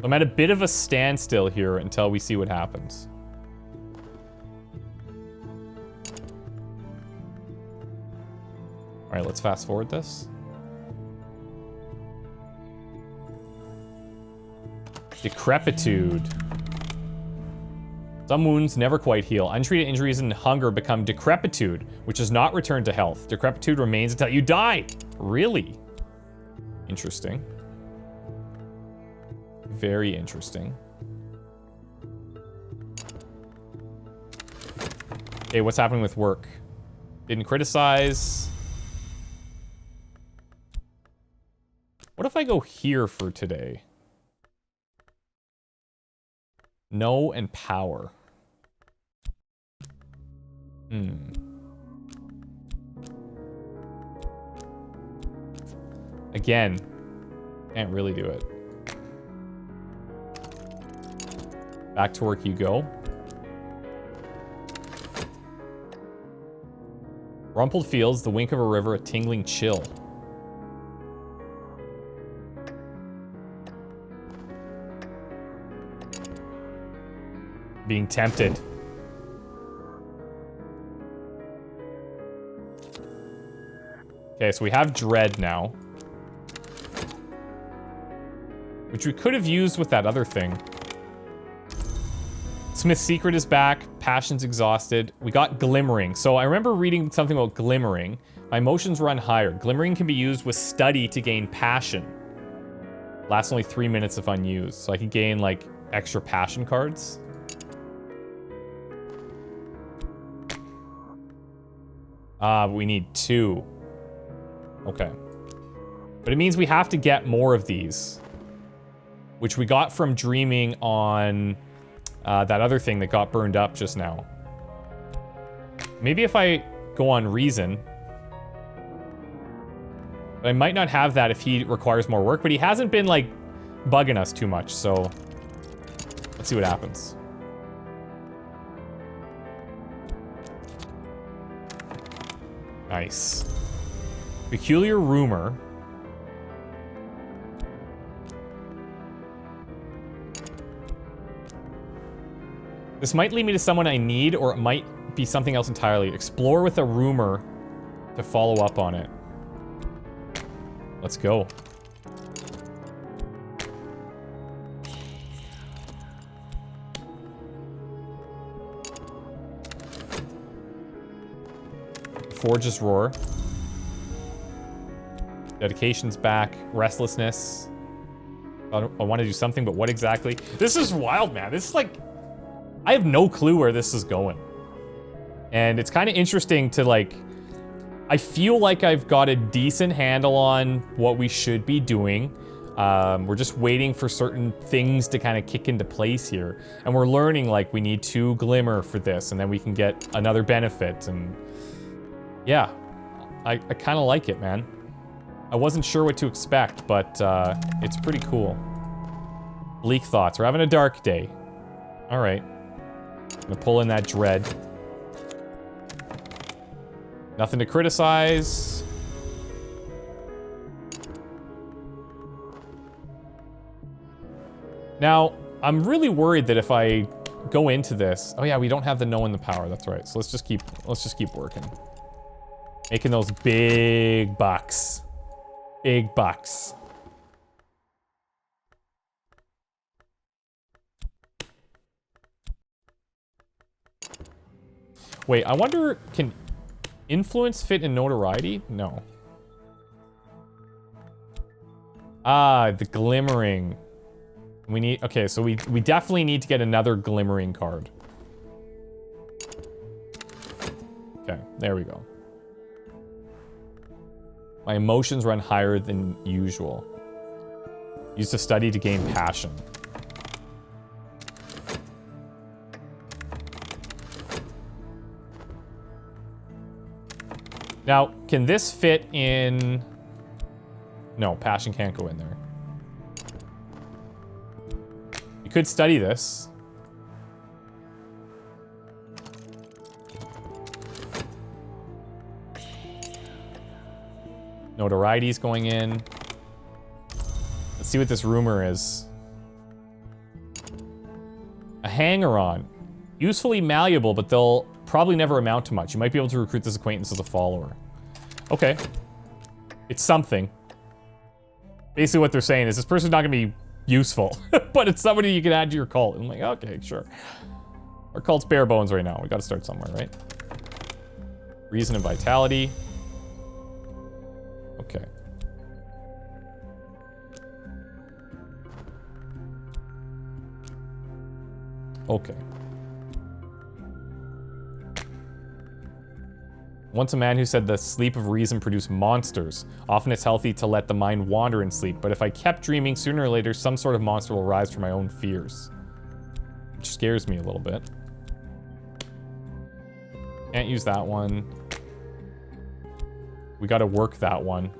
I'm at a bit of a standstill here until we see what happens. All right, let's fast forward this. Decrepitude. Some wounds never quite heal. Untreated injuries and hunger become decrepitude, which does not return to health. Decrepitude remains until you die. Really? Interesting. Very interesting. Okay, what's happening with work? Didn't criticize. What if I go here for today? No and power. Again, can't really do it. Back to work you go. Rumpled fields, the wink of a river, a tingling chill. Being tempted. Okay, so we have dread now. Which we could have used with that other thing. Smith's secret is back. Passion's exhausted. We got glimmering. So I remember reading something about glimmering. My emotions run higher. Glimmering can be used with study to gain passion. Lasts only 3 minutes if unused. So I can gain like extra passion cards. But we need 2. Okay. But it means we have to get more of these. Which we got from dreaming on that other thing that got burned up just now. Maybe if I go on reason. But I might not have that if he requires more work. But he hasn't been like bugging us too much. So let's see what happens. Nice. Peculiar rumor. This might lead me to someone I need, or it might be something else entirely. Explore with a rumor to follow up on it. Let's go. Forge's roar. Dedication's back. Restlessness. I want to do something, but what exactly? This is wild, man. This is like, I have no clue where this is going. And it's kind of interesting to like, I feel like I've got a decent handle on what we should be doing. We're just waiting for certain things to kind of kick into place here. And we're learning like we need 2 glimmer for this and then we can get another benefit. And yeah, I kind of like it, man. I wasn't sure what to expect, but it's pretty cool. Bleak thoughts. We're having a dark day. All right. I'm gonna pull in that dread. Nothing to criticize. Now, I'm really worried that if I go into this... Oh yeah, we don't have the knowing the power, that's right. So let's just keep working. Making those big bucks. Big bucks. Wait, I wonder, can influence fit in notoriety? No. Ah, the glimmering. We need, okay, so we definitely need to get another glimmering card. Okay, there we go. My emotions run higher than usual. Used to study to gain passion. Now, can this fit in... No, passion can't go in there. You could study this. Notoriety's going in. Let's see what this rumor is. A hanger-on. Usefully malleable, but they'll probably never amount to much. You might be able to recruit this acquaintance as a follower. Okay. It's something. Basically what they're saying is this person's not gonna be useful, but it's somebody you can add to your cult. I'm like, okay, sure. Our cult's bare bones right now. We gotta start somewhere, right? Reason and vitality. Okay. Okay. Once a man who said the sleep of reason produced monsters. Often it's healthy to let the mind wander in sleep, but if I kept dreaming, sooner or later some sort of monster will rise from my own fears. Which scares me a little bit. Can't use that one. We gotta work that one.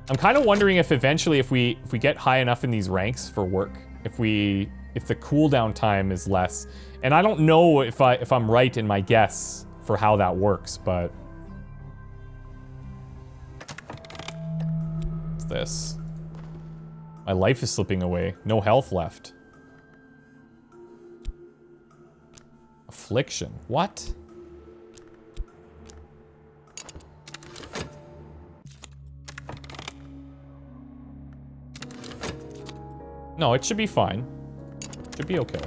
I'm kind of wondering if eventually if we get high enough in these ranks for work, if the cooldown time is less. And I don't know if I'm right in my guess for how that works, but what's this? My life is slipping away. No health left. Affliction. What? No, it should be fine. Should be okay.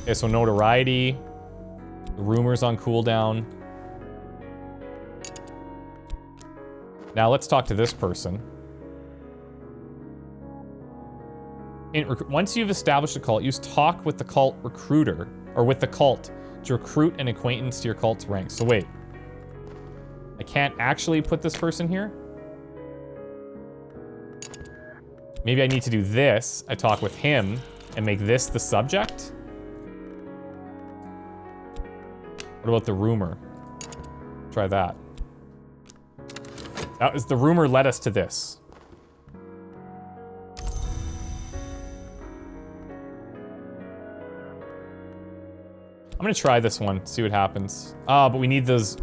Okay, so notoriety. The rumors on cooldown. Now let's talk to this person. Once you've established a cult, use talk with the cult recruiter, or with the cult, to recruit an acquaintance to your cult's ranks. So wait. I can't actually put this person here? Maybe I need to do this. I talk with him and make this the subject? What about the rumor? Try that. That was the rumor led us to this. I'm gonna try this one, see what happens. Ah, but we need those.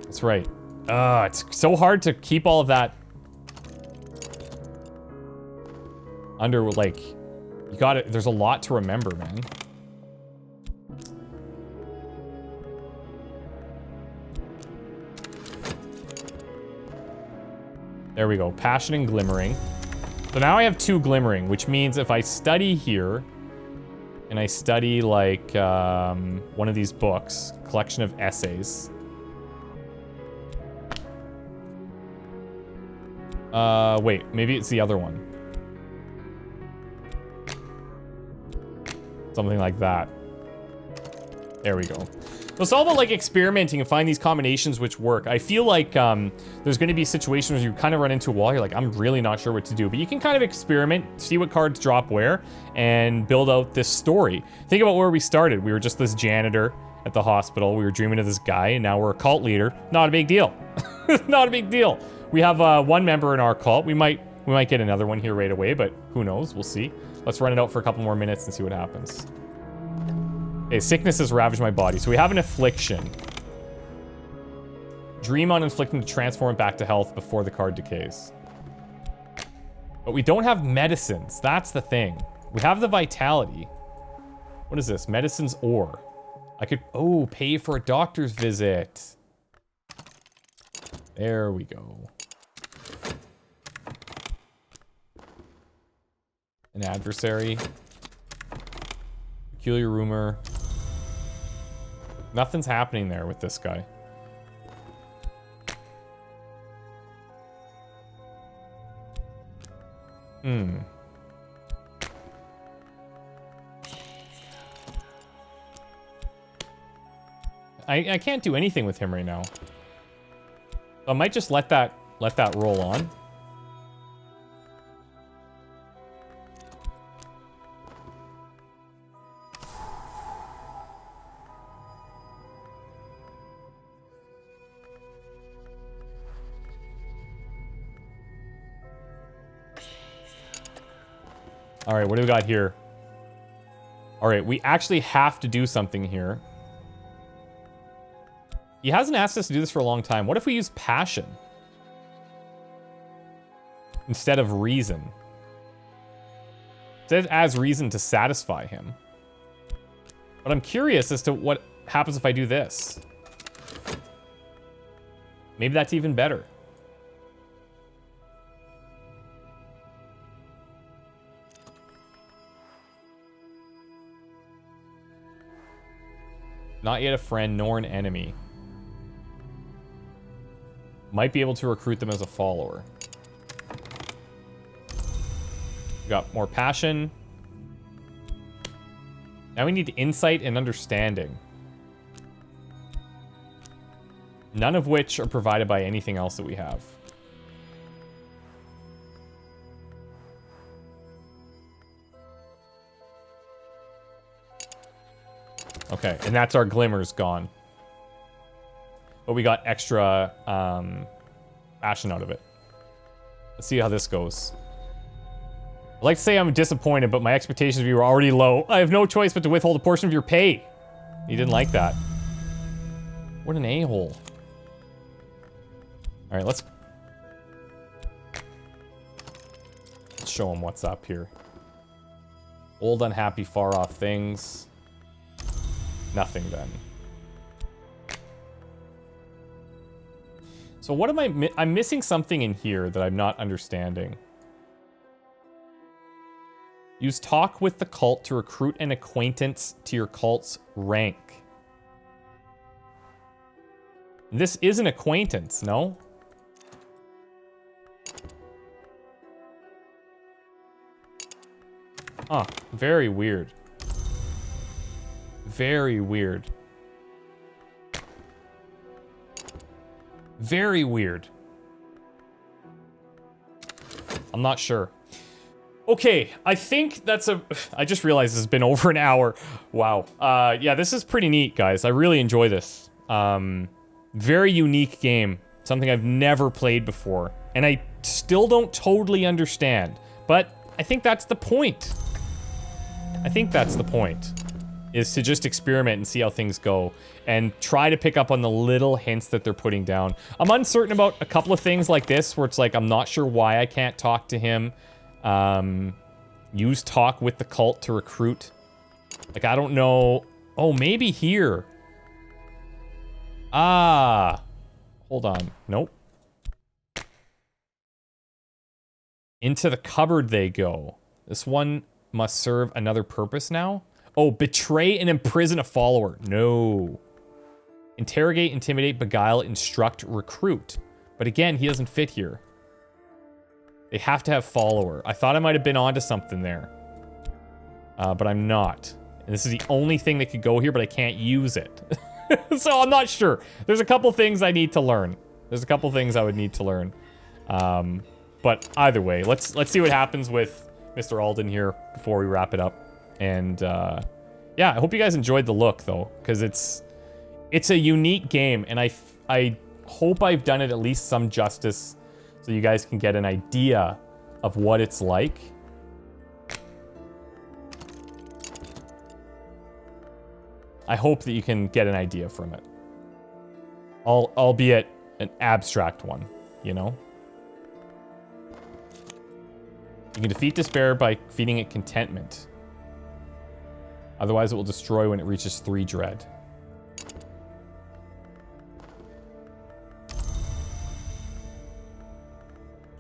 That's right. It's so hard to keep all of that under, like, you got it. There's a lot to remember, man. There we go. Passion and glimmering. So now I have 2 glimmering, which means if I study here, and I study, like, one of these books, collection of essays. Wait, maybe it's the other one. Something like that. There we go. So it's all about like experimenting and find these combinations which work. I feel like there's going to be situations where you kind of run into a wall. You're like, I'm really not sure what to do. But you can kind of experiment, see what cards drop where, and build out this story. Think about where we started. We were just this janitor at the hospital. We were dreaming of this guy, and now we're a cult leader. Not a big deal. Not a big deal. We have one member in our cult. We might get another one here right away, but who knows? We'll see. Let's run it out for a couple more minutes and see what happens. Okay, sickness has ravaged my body. So we have an affliction. Dream on inflicting to transform it back to health before the card decays. But we don't have medicines. That's the thing. We have the vitality. What is this? Medicines ore. I could, oh, pay for a doctor's visit. There we go. An adversary. Peculiar rumor. Nothing's happening there with this guy. I can't do anything with him right now. I might just let that roll on. All right, what do we got here? All right, we actually have to do something here. He hasn't asked us to do this for a long time. What if we use passion instead of reason? Instead as reason to satisfy him. But I'm curious as to what happens if I do this. Maybe that's even better. Not yet a friend nor an enemy. Might be able to recruit them as a follower. We got more passion. Now we need insight and understanding. None of which are provided by anything else that we have. Okay, and that's our glimmers gone. But we got extra passion out of it. Let's see how this goes. I'd like to say I'm disappointed, but my expectations of you were already low. I have no choice but to withhold a portion of your pay. You didn't like that. What an a-hole. All right, let's show him what's up here. Old, unhappy, far-off things. Nothing then. So what am I'm missing something in here that I'm not understanding. Use talk with the cult to recruit an acquaintance to your cult's rank. This is an acquaintance, no? Huh, very weird. Very weird. Very weird. I'm not sure. Okay, I think that's I just realized it's been over an hour. Wow. Yeah, this is pretty neat, guys. I really enjoy this. Very unique game. Something I've never played before. And I still don't totally understand. But I think that's the point. I think that's the point. Is to just experiment and see how things go. And try to pick up on the little hints that they're putting down. I'm uncertain about a couple of things like this, where it's like, I'm not sure why I can't talk to him. Use talk with the cult to recruit. Like, I don't know. Oh, maybe here. Ah. Hold on. Nope. Into the cupboard they go. This one must serve another purpose now. Oh, betray and imprison a follower. No. Interrogate, intimidate, beguile, instruct, recruit. But again, he doesn't fit here. They have to have follower. I thought I might have been onto something there. But I'm not. And this is the only thing that could go here, but I can't use it. So I'm not sure. There's a couple things I need to learn. There's a couple things I would need to learn. But either way, let's see what happens with Mr. Alden here before we wrap it up. And yeah, I hope you guys enjoyed the look though, because it's a unique game, and I hope I've done it at least some justice so you guys can get an idea of what it's like. I hope that you can get an idea from it. Albeit an abstract one, you know? You can defeat despair by feeding it contentment. Otherwise, it will destroy when it reaches 3 dread.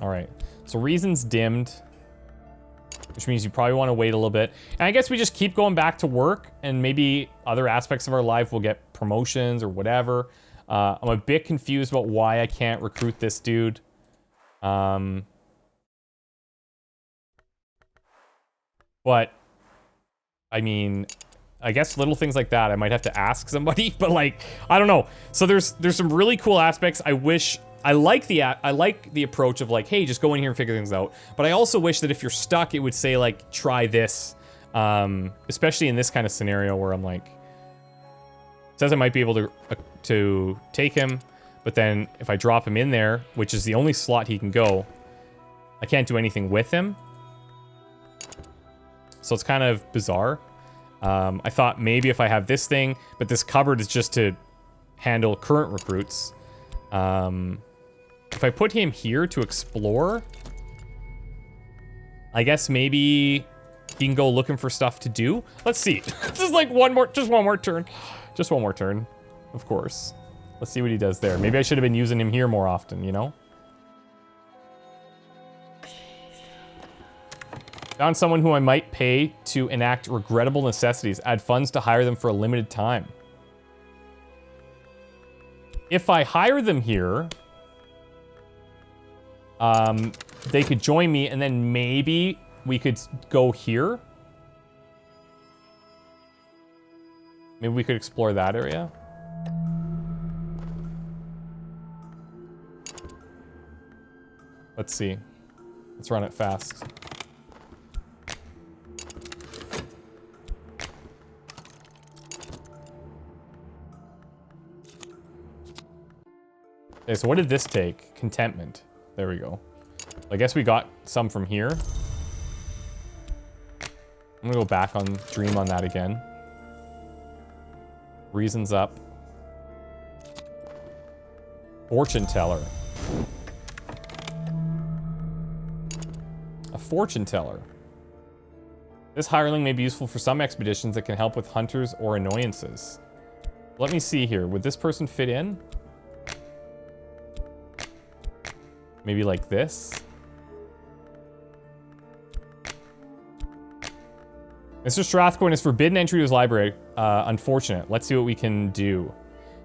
Alright, so reason's dimmed, which means you probably want to wait a little bit. And I guess we just keep going back to work, and maybe other aspects of our life will get promotions or whatever. I'm a bit confused about why I can't recruit this dude. But, I mean, I guess little things like that, I might have to ask somebody, but like, I don't know. So there's some really cool aspects. I like the approach of like, hey, just go in here and figure things out. But I also wish that if you're stuck, it would say like, try this. Especially in this kind of scenario where I'm like, it says I might be able to take him, but then if I drop him in there, which is the only slot he can go, I can't do anything with him. So it's kind of bizarre. I thought maybe if I have this thing, but this cupboard is just to handle current recruits. If I put him here to explore, I guess maybe he can go looking for stuff to do. Let's see. This is like just one more turn. Just one more turn, of course. Let's see what he does there. Maybe I should have been using him here more often, you know? Found someone who I might pay to enact regrettable necessities. Add funds to hire them for a limited time. If I hire them here, they could join me, and then maybe we could go here. Maybe we could explore that area. Let's see. Let's run it fast. Okay, so what did this take? Contentment. There we go. I guess we got some from here. I'm gonna go back on Dream on that again. Reasons up. Fortune teller. A fortune teller. This hireling may be useful for some expeditions that can help with hunters or annoyances. Let me see here. Would this person fit in? Maybe like this. Mr. Strathcoin is forbidden entry to his library. Unfortunate. Let's see what we can do.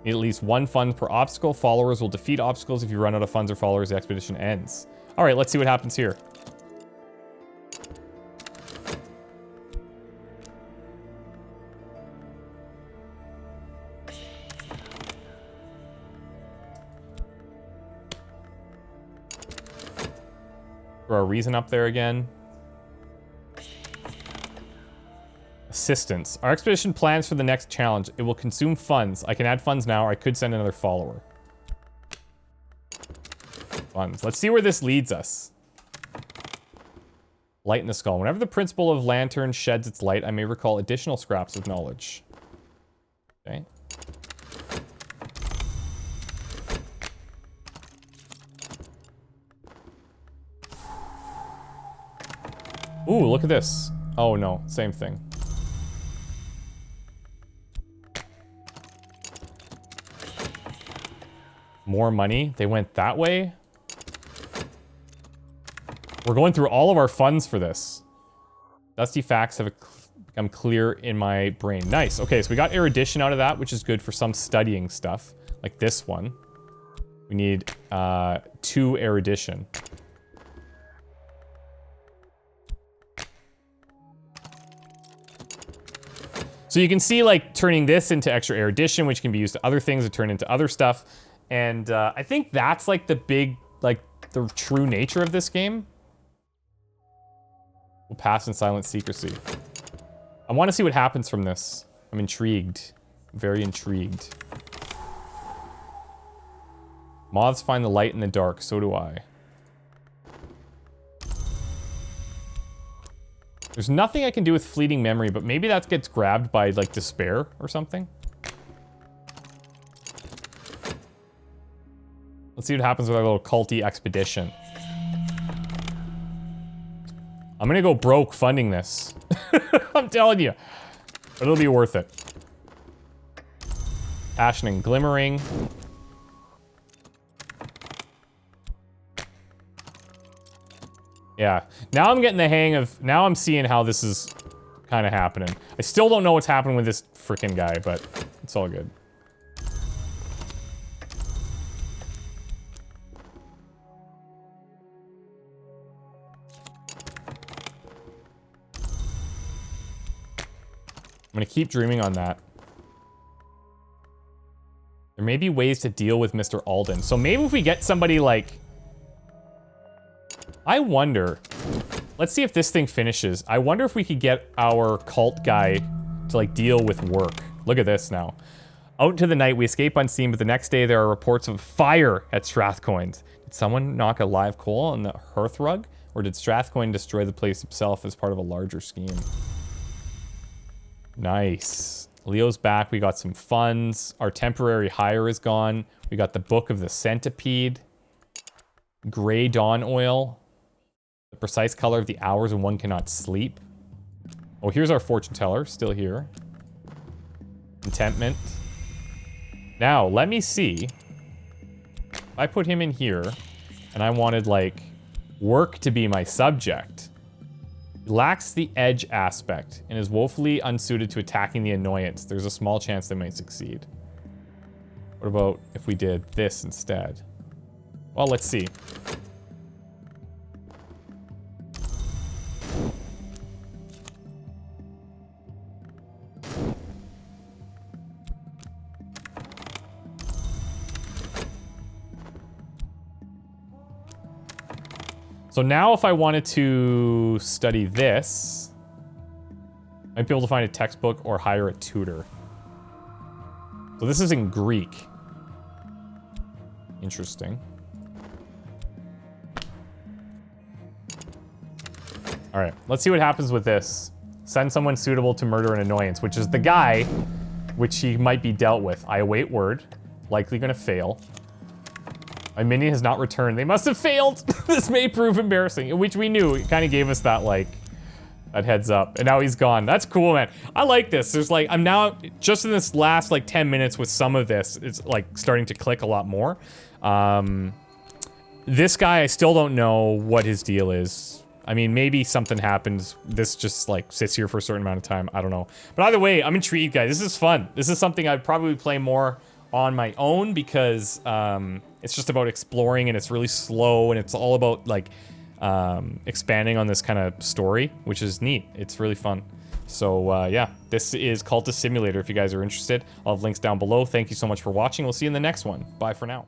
Need at least 1 fund per obstacle. Followers will defeat obstacles. If you run out of funds or followers, the expedition ends. All right, let's see what happens here. Throw our reason up there again. Assistance. Our expedition plans for the next challenge. It will consume funds. I can add funds now, or I could send another follower. Funds. Let's see where this leads us. Light in the skull. Whenever the principle of lantern sheds its light, I may recall additional scraps of knowledge. Okay. Ooh, look at this. Oh no, same thing. More money? They went that way? We're going through all of our funds for this. Dusty facts have become clear in my brain. Nice. Okay, so we got erudition out of that, which is good for some studying stuff. Like this one. We need 2 erudition. So you can see like turning this into extra erudition, which can be used to other things to turn into other stuff. And I think that's like the big, like the true nature of this game. We'll pass in silent secrecy. I want to see what happens from this. I'm intrigued. Very intrigued. Moths find the light in the dark, so do I. There's nothing I can do with fleeting memory, but maybe that gets grabbed by, like, despair or something. Let's see what happens with our little culty expedition. I'm gonna go broke funding this. I'm telling you. But it'll be worth it. Passion and glimmering. Yeah, now I'm getting the hang of, now I'm seeing how this is kind of happening. I still don't know what's happening with this freaking guy, but it's all good. I'm gonna keep dreaming on that. There may be ways to deal with Mr. Alden. So maybe if we get somebody like, I wonder, let's see if this thing finishes. I wonder if we could get our cult guy to like deal with work. Look at this now. Out into the night, we escape unseen, but the next day there are reports of fire at Strathcoyne's. Did someone knock a live coal on the hearth rug? Or did Strathcoyne destroy the place himself as part of a larger scheme? Nice. Leo's back, we got some funds. Our temporary hire is gone. We got the Book of the Centipede. Gray Dawn Oil. The precise color of the hours when one cannot sleep. Oh, here's our fortune teller, still here. Contentment. Now, let me see. If I put him in here, and I wanted, like, work to be my subject. He lacks the edge aspect, and is woefully unsuited to attacking the annoyance. There's a small chance they might succeed. What about if we did this instead? Well, let's see. So now if I wanted to study this, I might be able to find a textbook or hire a tutor. So this is in Greek. Interesting. All right, let's see what happens with this. Send someone suitable to murder an annoyance, which is the guy which he might be dealt with. I await word. Likely gonna fail. My minion has not returned. They must have failed. This may prove embarrassing, which we knew. It kind of gave us that, like, that heads up. And now he's gone. That's cool, man. I like this. There's like, I'm now, just in this last like 10 minutes with some of this, it's like starting to click a lot more. This guy, I still don't know what his deal is. I mean, maybe something happens. This just like sits here for a certain amount of time. I don't know. But either way, I'm intrigued, guys. This is fun. This is something I'd probably play more on my own because it's just about exploring and it's really slow and it's all about like expanding on this kind of story, which is neat. It's really fun. So yeah, this is Cultist Simulator if you guys are interested. I'll have links down below. Thank you so much for watching. We'll see you in the next one. Bye for now.